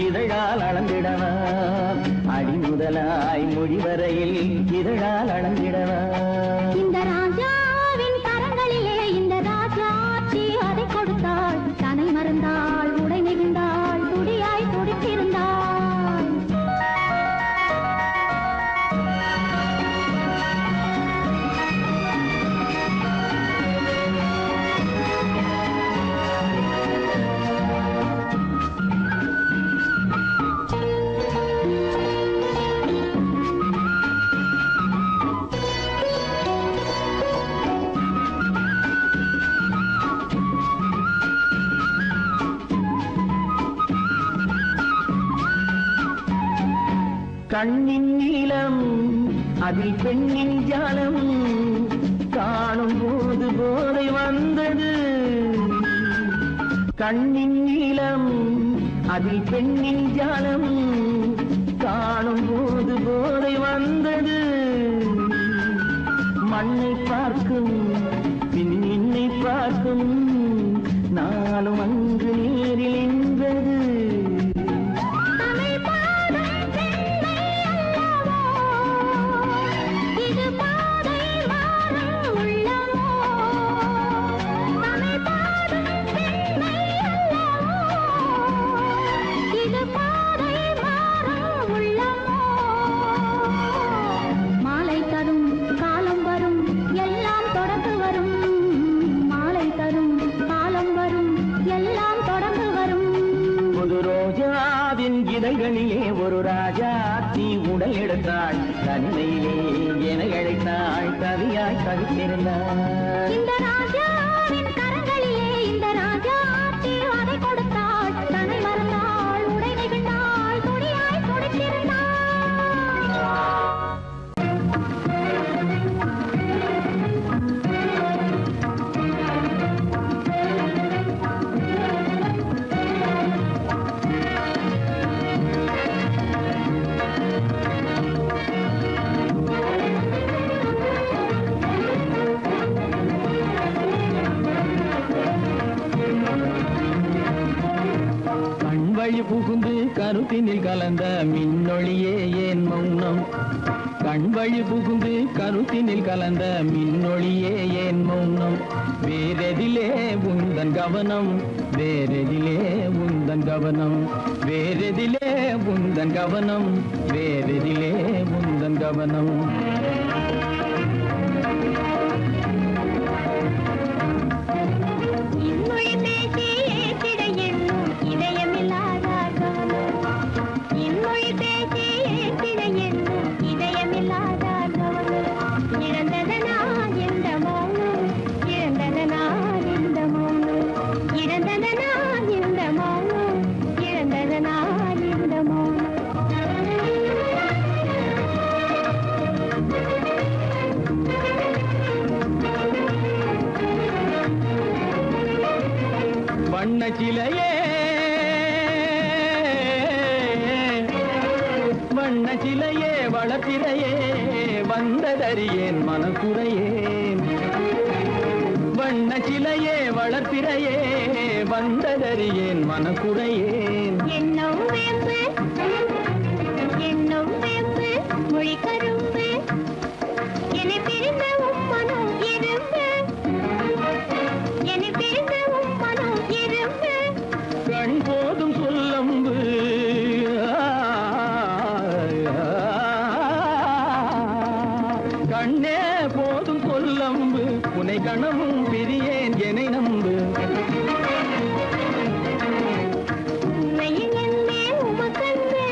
இதழால் அளந்திடவா அடி முதலாய் முடிவரையில் இதழால் அளந்திடவா இந்த ராஜாவின் கரங்களிலே இந்த ராஜாத்தி அதை கொடுத்தாள் தன்னை மறந்தாள் உடை நெகிழ்ந்தாள் துடியாய் துடித்திருந்தாள் கண்ணின் நீளம் அதில் பெண்ணின் ஜாலம் காணும் போது போதை வந்தது கண்ணின் நீளம் அதில் பெண்ணின் ஜாலம் காணும் போது போதை வந்தது மண்ணை பார்க்கும் பின் என்னை பார்க்கும் நாளும் அங்கு நேரில் என்பது இதழ்களிலே ஒரு ராஜா நீ உடல் எடுத்தாள் தனிமையிலே என அழைத்தாள் கவியாய் கவித்திருந்தாள் இந்த ராஜாவின் கரங்களிலே இந்த ராஜாத்தி அதை கொடுத்தாள் தன்னை மறந்தாள் உடை நெகிழ்ந்தாள் துடியாய் துடித்திருந்தாள் வழி புகுந்து கருத்தினில் கலந்த மின்னொளியே ஏன் மௌனம் கண் வழி புகுந்து கருத்தினில் கலந்த மின்னொளியே ஏன் மௌனம் வேறெதிலே உந்தன் கவனம் வேறெதிலே உந்தன் கவனம் வேறெதிலே உந்தன் கவனம் வேறெதிலே உந்தன் கவனம் இழந்ததனால் இந்த மௌனம் சிலையே வண்ண சிலையே வளர்த்திரையே வந்ததறியேன் மனக்குறையேன் வண்ண சிலையே வளர்த்திரையே வந்ததறியேன் மனக்குறையேன் என்னும் வேம்பு மொழி கரும்பு என்னை பிரிந்த உம்மனும் இரும்பு என்னை பிரிந்த உம்மனும் இரும்பு கண் போதும் சொல்லம்பு கண்ணே போதும் சொல்லம்பு உனை கணமும் பிரியேன் என்னை நம்பு உண்மையில் என்னே உமக்கன்று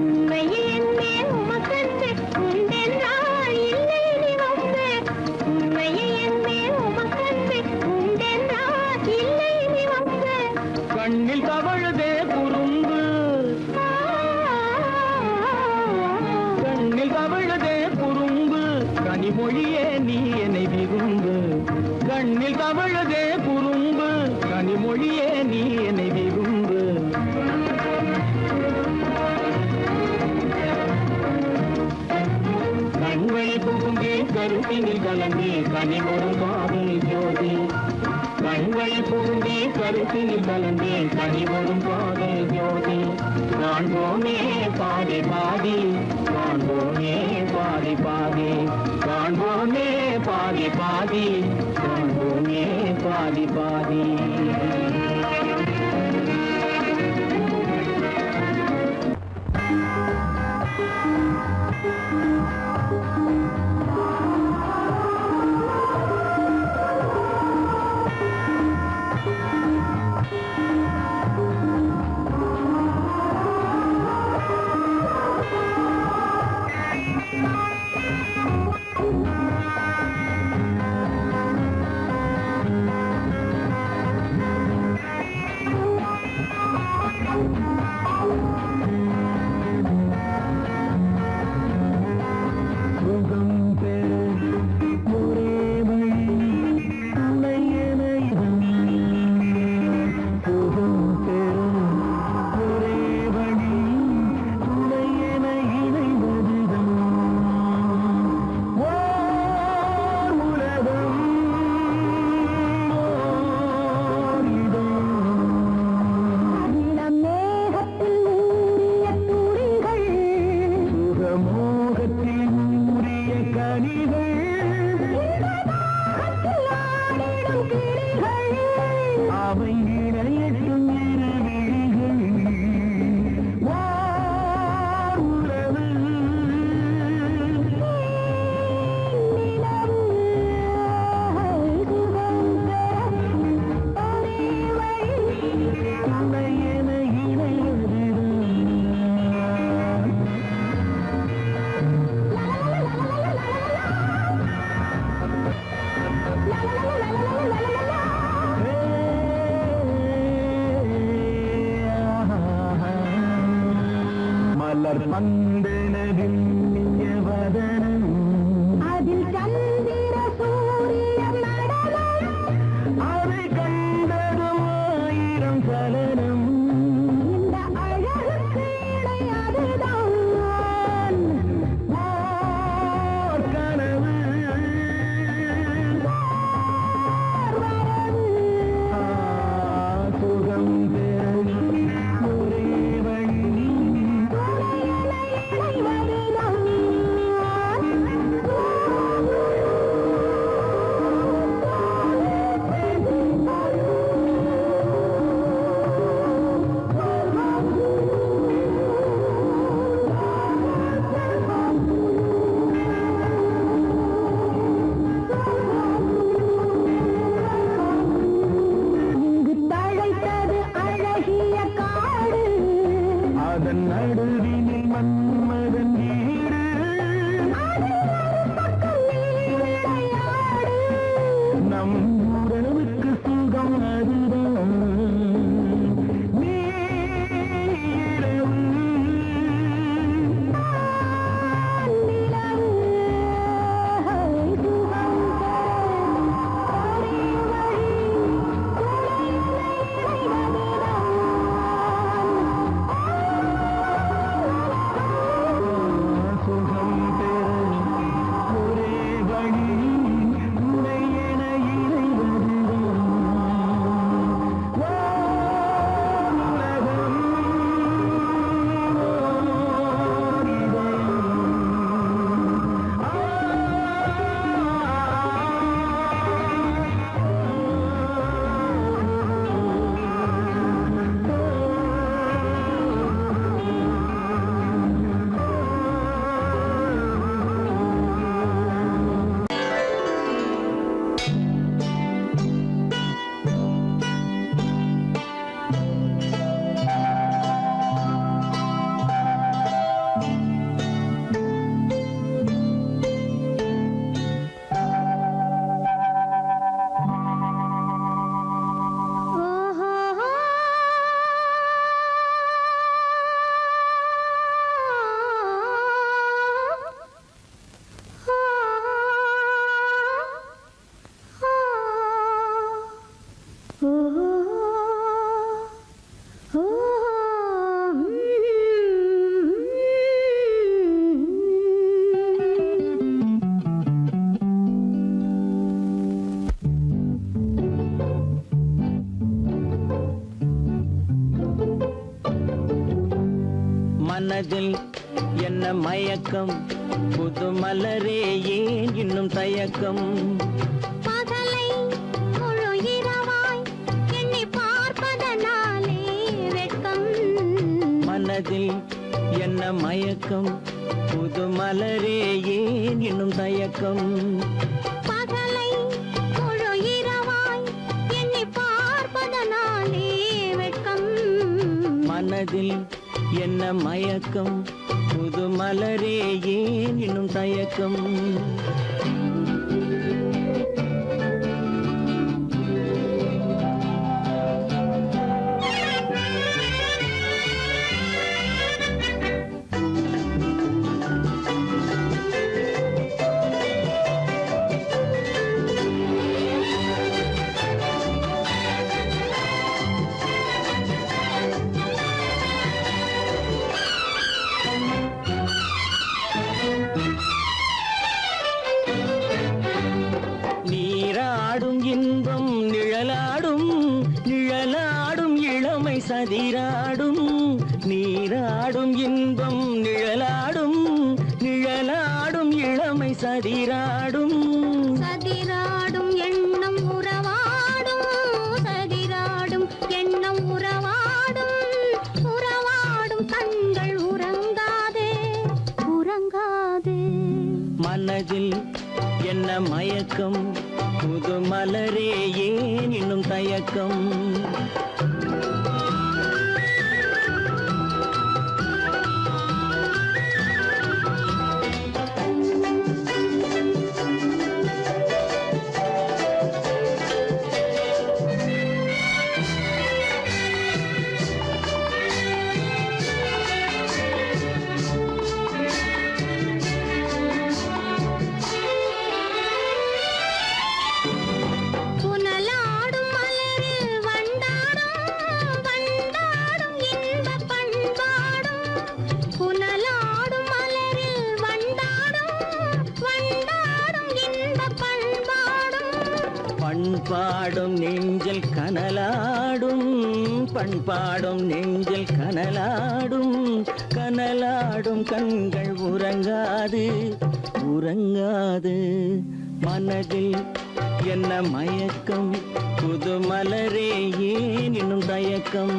உண்மையில் என்னே உமக்கன்று உண்டென்றால் இல்லை நீ வம்பு உண்மையில் என்னே உமக்கன்று உண்டென்றால் இல்லை நீ வம்பு கண்ணில் தவழுதே குறும்பு கண்ணில் தவழுதே குறும்பு கனிமொழியே நீ என்னை விரும்பு கண்ணில் தவழுதே குறும்பு கனிமொழியே நீ என்னை விரும்பு கண்வழி புகுந்தே கருத்தினில் கலந்தே கனிமொரும் காதல் ஜோதி கண்வழி புகுந்தே கருத்தினில் கலந்தே கனிமொரும் காதல் ஜோதி காண்போமே பாதி பாதி காண்போமே பாதி பாதி காண்போமே பாதி பாதி காண்போமே பாதி பாதி அதில் சந்திர சூரிய நடனம் இந்த அழகுக்கு இணை அதுதான் மனதில் என்ன மயக்கம் புது மலரே ஏன் இன்னும் தயக்கம் பகலை முழு இரவாய் எண்ணி பார்ப்பதனாலே வெட்கம் மனதில் என்ன மயக்கம் புது மலரே ஏன் இன்னும் தயக்கம் பகலை முழு இரவாய் எண்ணி பார்ப்பதனாலே வெட்கம் மனதில் என்ன மயக்கம் புது மலரே ஏன் இன்னும் தயக்கம் நீராடும் இன்பம் நிழலாடும் நிழலாடும் இளமை சதிராடும் நீராடும் இன்பம் நிழலாடும் நிழலாடும் இளமை சதிராடும் சதிராடும் எண்ணம் உறவாடும் சதிராடும் எண்ணம் உறவாடும் உறவாடும் கண்கள் உறங்காதே உறங்காதே மனதில் என்ன மயக்கம் புது மலரே ஏன் இன்னும் தயக்கம் புனலாடும் மலரில் வண்டாடும் வண்டாடும் இன்பப் பண்பாடும் புனலாடும் மலரில் வண்டாடும் வண்டாடும் இன்பப் பண்பாடும் பண்பாடும் நெஞ்சில் கனலாடும் பண்பாடும் நெஞ்சில் கனலாடும் கனலாடும் கண்கள் உறங்காது உறங்காது மனதில் என்ன மயக்கம் புது மலரே ஏன் இன்னும் தயக்கம்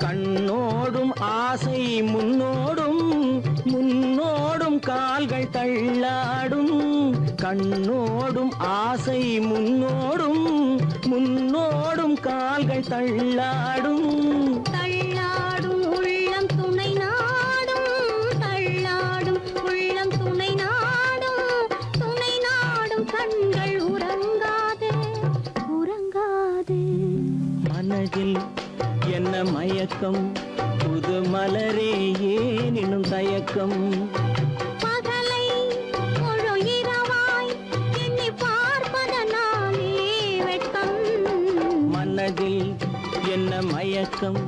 கண்ணோடும் ஆசை முன்னோடும் முன்னோடும் கால்கள் தள்ளாடும் கண்ணோடும் ஆசை முன்னோடும் முன்னோடும் கால்கள் தள்ளாடும் தள்ளாடும் உள்ளம் துணை நாடும் தள்ளாடும் உள்ளம் துணை நாடும் கண்கள் உறங்காதே உறங்காதே மனதில் என்ன மயக்கம் புது மலரே ஏன் இன்னும் தயக்கம் பகலை முழு இரவாய் எண்ணி பார்ப்பதனாலே வெட்கம் மனதில் என்ன மயக்கம்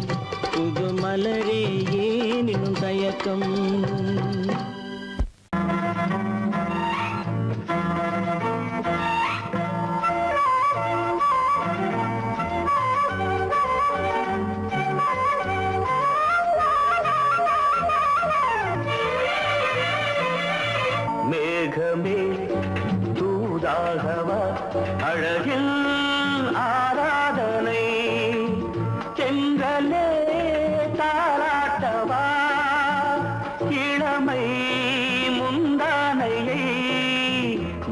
புது மலரே ஏன் இன்னும் தயக்கம் மேகமே தூதாகவா அழகில் ஆராதனை செங்கலே தாராட்டவா இளமை முந்தானையை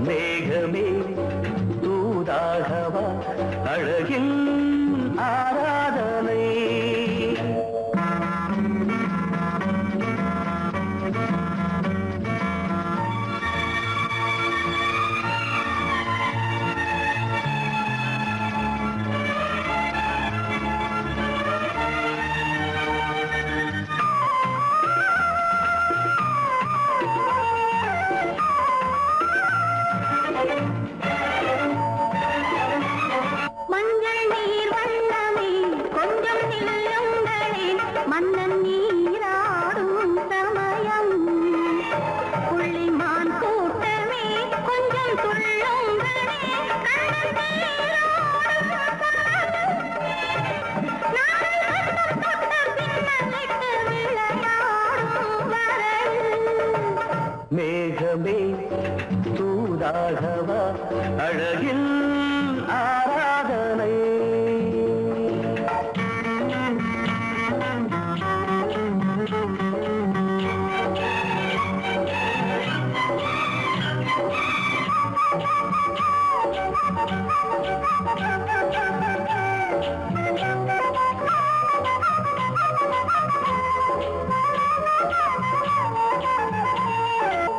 மேகமே தூதாகவா அழகில் ஆராதனை மேகமே தூதாகவா அழகில் ஆராதனை.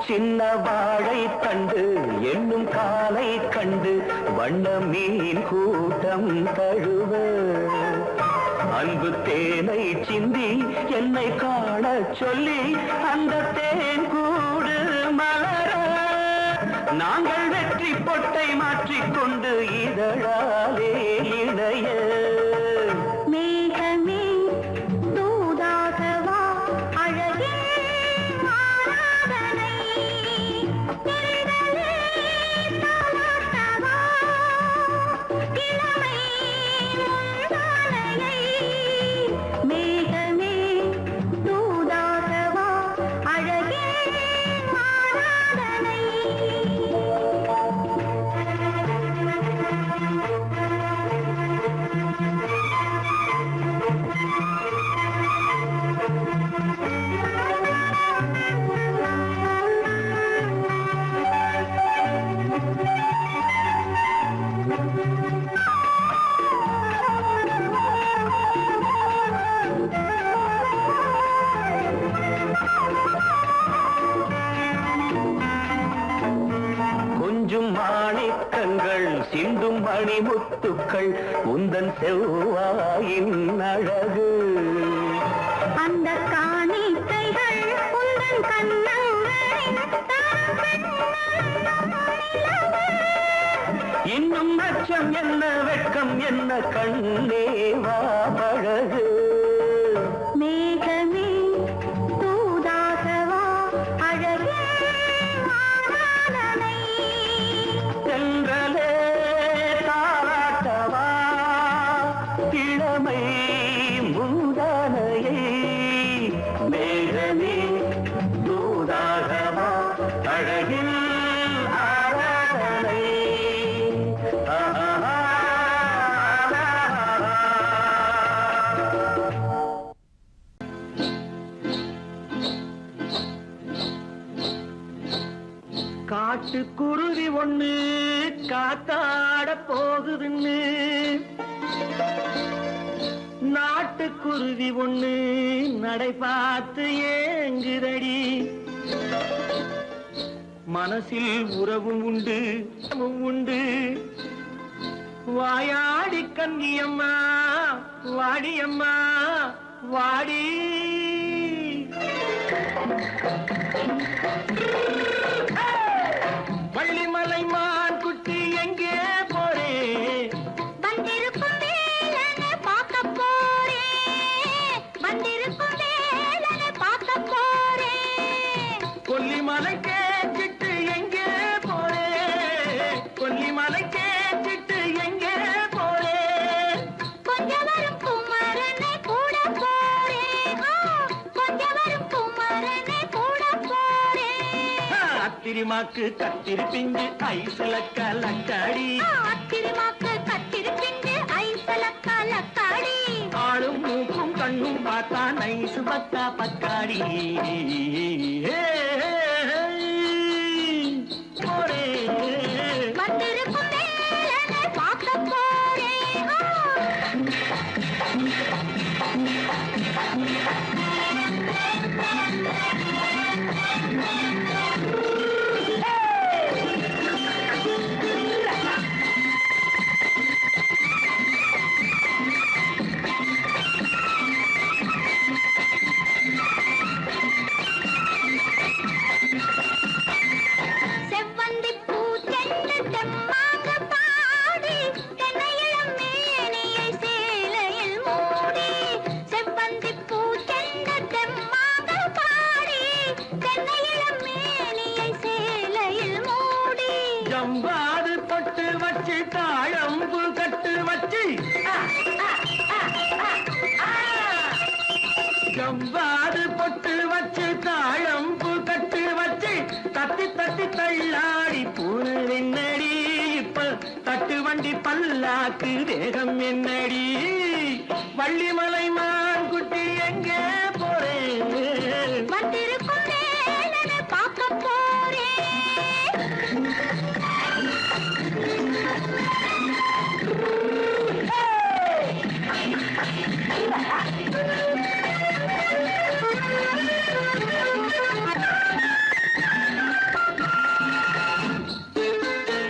சின்ன வாழை கண்டு என்னும் காலை கண்டு வண்ண மீன் கூட்டம் தழுவ அன்பு தேனை சிந்தி என்னை காண சொல்லி அந்த தேன் கூடு மலர நாங்கள் வெற்றி பொட்டை மாற்றிக்கொண்டு இதழாலே இணைய. மேகமே தூதாகவா அழகே ஆராதனை திரளே தாலாட்டவா இளமை முந்தானையை. மேகமே தூதாகவா அழகே ஆராதனை. கொஞ்சும் மாணிக்கங்கள் சிந்தும் மணிமுத்துக்கள் உந்தன் செவ்வாயின் அழகு. அந்த காணிக்கைகள் உந்தன் கண்ணங்களின் இன்னும் அச்சம் என்ன வெட்கம் என்ன கண்ணே வா பழகு. மேகமே தூதாகவா அழகே ஆராதனை. சென்றலே தாராட்டவா இளமை மூதானையை. மேகமே தூதாகவா அழகில் ஆராதனை. காட்டுக்குருவி ஒண்ணு காத்தாட போகுதுன்னு நாட்டுக்குருவி ஒண்ணு நடை பார்த்து ஏங்குதடி. மனசில் உறவும் உண்டு உண்டு வாயாடி கன்னியம்மா வாடியம்மா வாடி. வள்ளிமலை மான் குட்டி எங்கே போறே? வந்திருக்கும் வேலனை பார்க்க போறேன். வந்திருக்கும் வேலனை பார்க்க போறேன். கொல்லிமலை கேட்டுட்டு எங்கே போறே? கொல்லிமலை கேட்டுட்டு எங்கே போறே? கொஞ்சம் வரும் குமரனை கூட போறேன். கொஞ்சம் வரும் குமரனை கூட போறேன். அத்திரிமாக்கு கத்திரி பிஞ்சு ஐசுல கலக்காடி. அத்திரிமாக்கு கத்திரி பிஞ்சு ஐசல கலக்காடி. ஆளும் மூக்கும் கண்ணும் பார்த்தா நைசு பக்கா பக்காடி. போரே வந்திருக்கும் வேலனை பார்க்க போறேன். பல்லாக்கு தேகம் என்னடி வள்ளிமலை மான் குட்டி எங்கே போறேன் வந்திருக்கும் வேலனை பார்க்க போறேன்.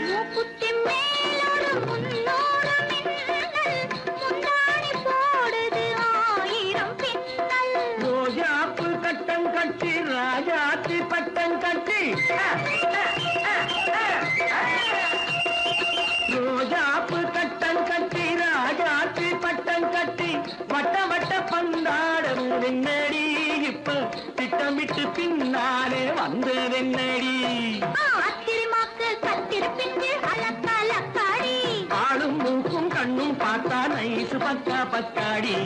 மூக்குத்தி மேலோடு முன்னோடு மின்னல், முந்தாணி போடுது 1000 பின்னல். ரோஜாப்பு கட்டம் கட்டி ராஜாத்தி பட்டம் கட்டி ரோஜாப்பு கட்டம் கட்டி ராஜாத்தி பட்டம் கட்டி வட்ட வட்ட பந்தாடம் வெண்ணடி இப்ப திட்டமிட்டு பின்னாலே வந்ததென்னடி அத்திரிமாக்கு கத்திருப்பின்று அலக்கலக்காடி. ஆளும் மூக்கும் கண்ணும் பார்த்தா நைசு பக்கா பக்காடி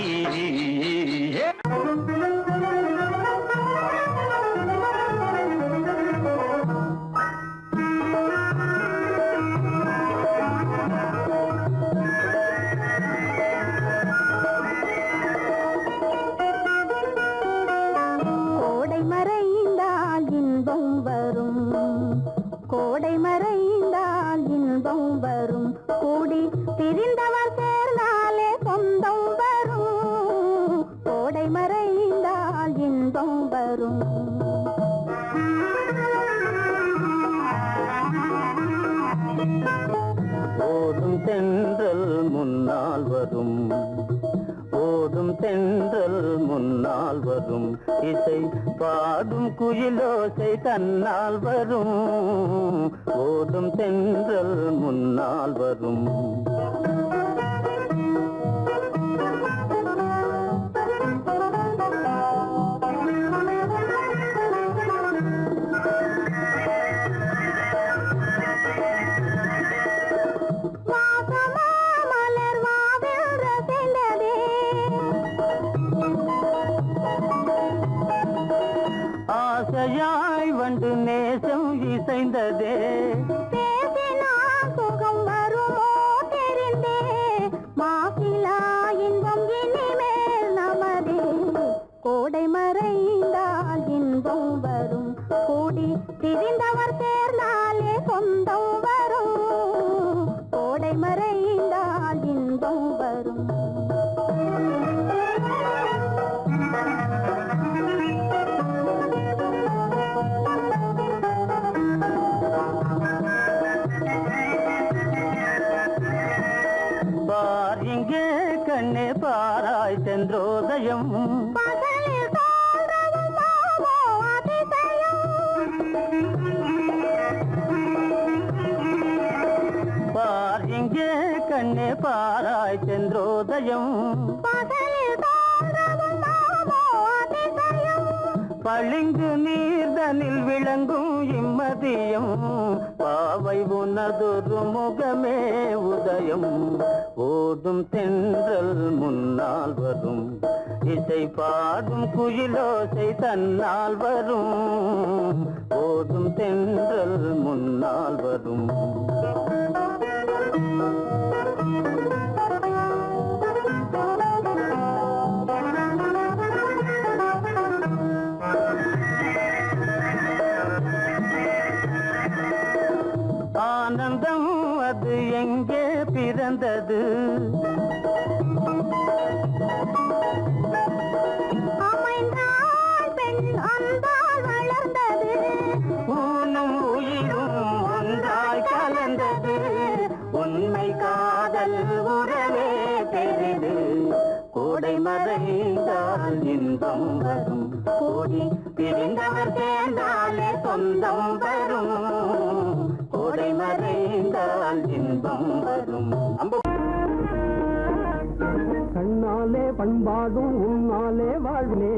கோடை மறைந்தால் இன்பம் வரும், கோடை மறைந்தால் இன்பம் வரும், கூடி பிரிந்தவர் சேர்ந்தாலே சொந்தம் வரும், கோடை மறைந்தால் இன்பம் வரும். ஓடும் தென்றல் முன்னால் வரும், ஓடும் தென்றல் முன்னால் வரும், இசை பாடும் குயிலோசை தன்னால் வரும், ஓடும் தென்றல் முன்னால் வரும். வாசமா மலர் வாவில் ரசிந்ததே, ஆசையாய் வந்து நேசம் இசைந்ததே, பேசினால் சுகம் வருமோ தெரிந்தே, மாசிலா இன்பம் இனிமேல் நமதே, கோடை மறைந்தால் இன்பம் வரும், கூடி திரிந்தவர் சேர்ந்தாலே சொந்தம் வரும், கோடை மறைந்தால் இன்பம் வரும். பார் இங்கே கண்ணே பாராய் சென்றோதயம், பகலில் தோன்றவும் மாமோ அதிசயம், பார் இங்கே கண்ணே பாராய் சென்றோதயம், பகலில் தோன்றவும் மாமோ அதிசயம், பளிங்கு நீர்தனில் விளங்கும் இம்மதியம், பாவை உனதொரு முகமே உதயம், ஓடும் தென்றல் முன்னால் வரும், இசை பாடும் குயிலோசை தன்னால் வரும், ஓடும் தென்றல் முன்னால் வரும். ஆனந்தம் அது எங்கே பிறந்தது, அமைந்தாள் பெண் அன்பால் வளர்ந்தது, ஊனும் உயிரும் ஒன்றாய் கலந்தது, உண்மை காதல் உறவே பெரிது, கோடை மறைந்தால் இன்பம் வரும், கூடி பிரிந்தவர் சேர்ந்தாலே சொந்தம் வரும், கோடை மறைந்தால் இன்பம் வரும். கண்ணாலே பண்பாடும் உன்னாலே வாழ்விலே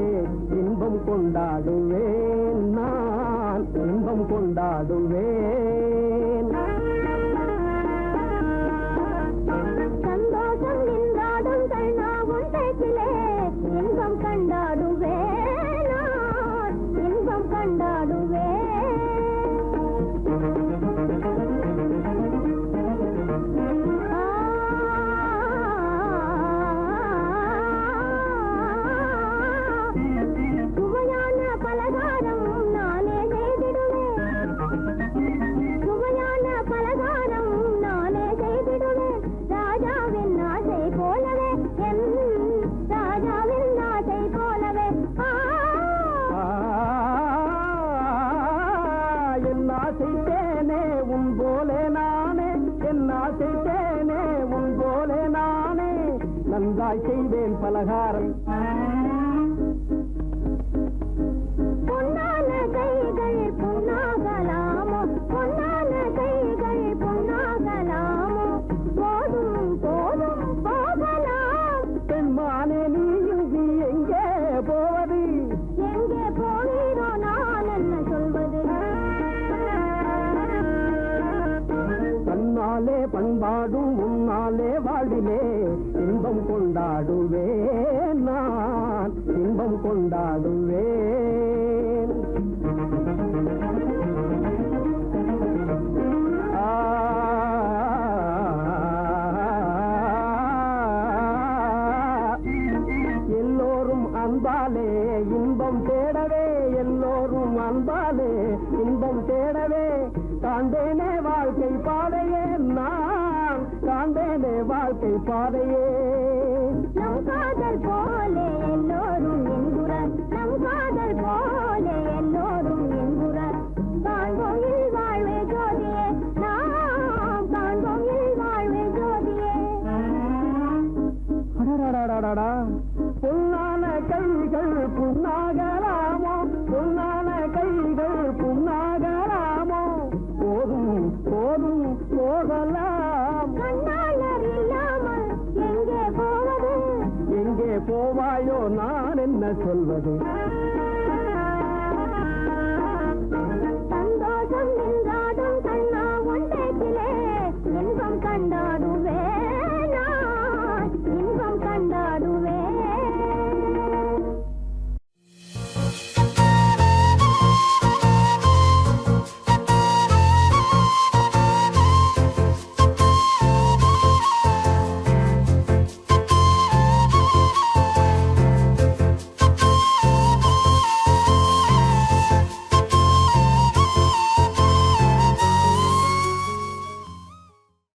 இன்பம் கொண்டாடுவேன் நான் இன்பம் கொண்டாடுவேன். சந்தோஷம் நின்றாடும் கண்ணாவும் பேச்சிலே இன்பம் கண்டாடுவேன் நான், இன்பம் கண்டாடுவேன். ஆ ஆசை தேனே உன் போலே நானே நன்றாய் செய்வேன் பலகாரம். பொன்னான கைகள் பொன்னாகலாமோ பொன்னான கைகள் பொன்னாகலாமோ போதும் போதும் போகலாம். பெண்மானே நீ எங்கே போவது? எங்கே போனீரோ நான் என்ன சொல்வது? தன்னாலே பண்பாடும் உன்னாலே வாழ்விலே இன்பம் கொண்டாடுவேன் நான் இன்பம் கொண்டாடுவேன். எல்லோரும் அன்பாலே இன்பம் தேடவே எல்லோரும் அன்பாலே இன்பம் தேடவே காண்டேனே வாழ்க்கை பாதையே நான் காண்டேனே வாழ்க்கை பாதையே. நம் காதல் போலே எல்லோரும் என்குறார் நம் காதல் போலே எல்லோரும் என்குறார். காண்போம் இல் வாழ்வே ஜோதியே நாம் காண்போம் இல் வாழ்வே ஜோதியே. அடடடடடடா பொன்னான கைகள் புண்ணாகலாமோ பொன்னான கைகள் புண்ணாகலாமோ போதும் போதும் போகலாம். கண்ணாளர் இல்லாமல் எங்கே போவது? எங்கே போவாயோ நான் என்ன சொல்வது?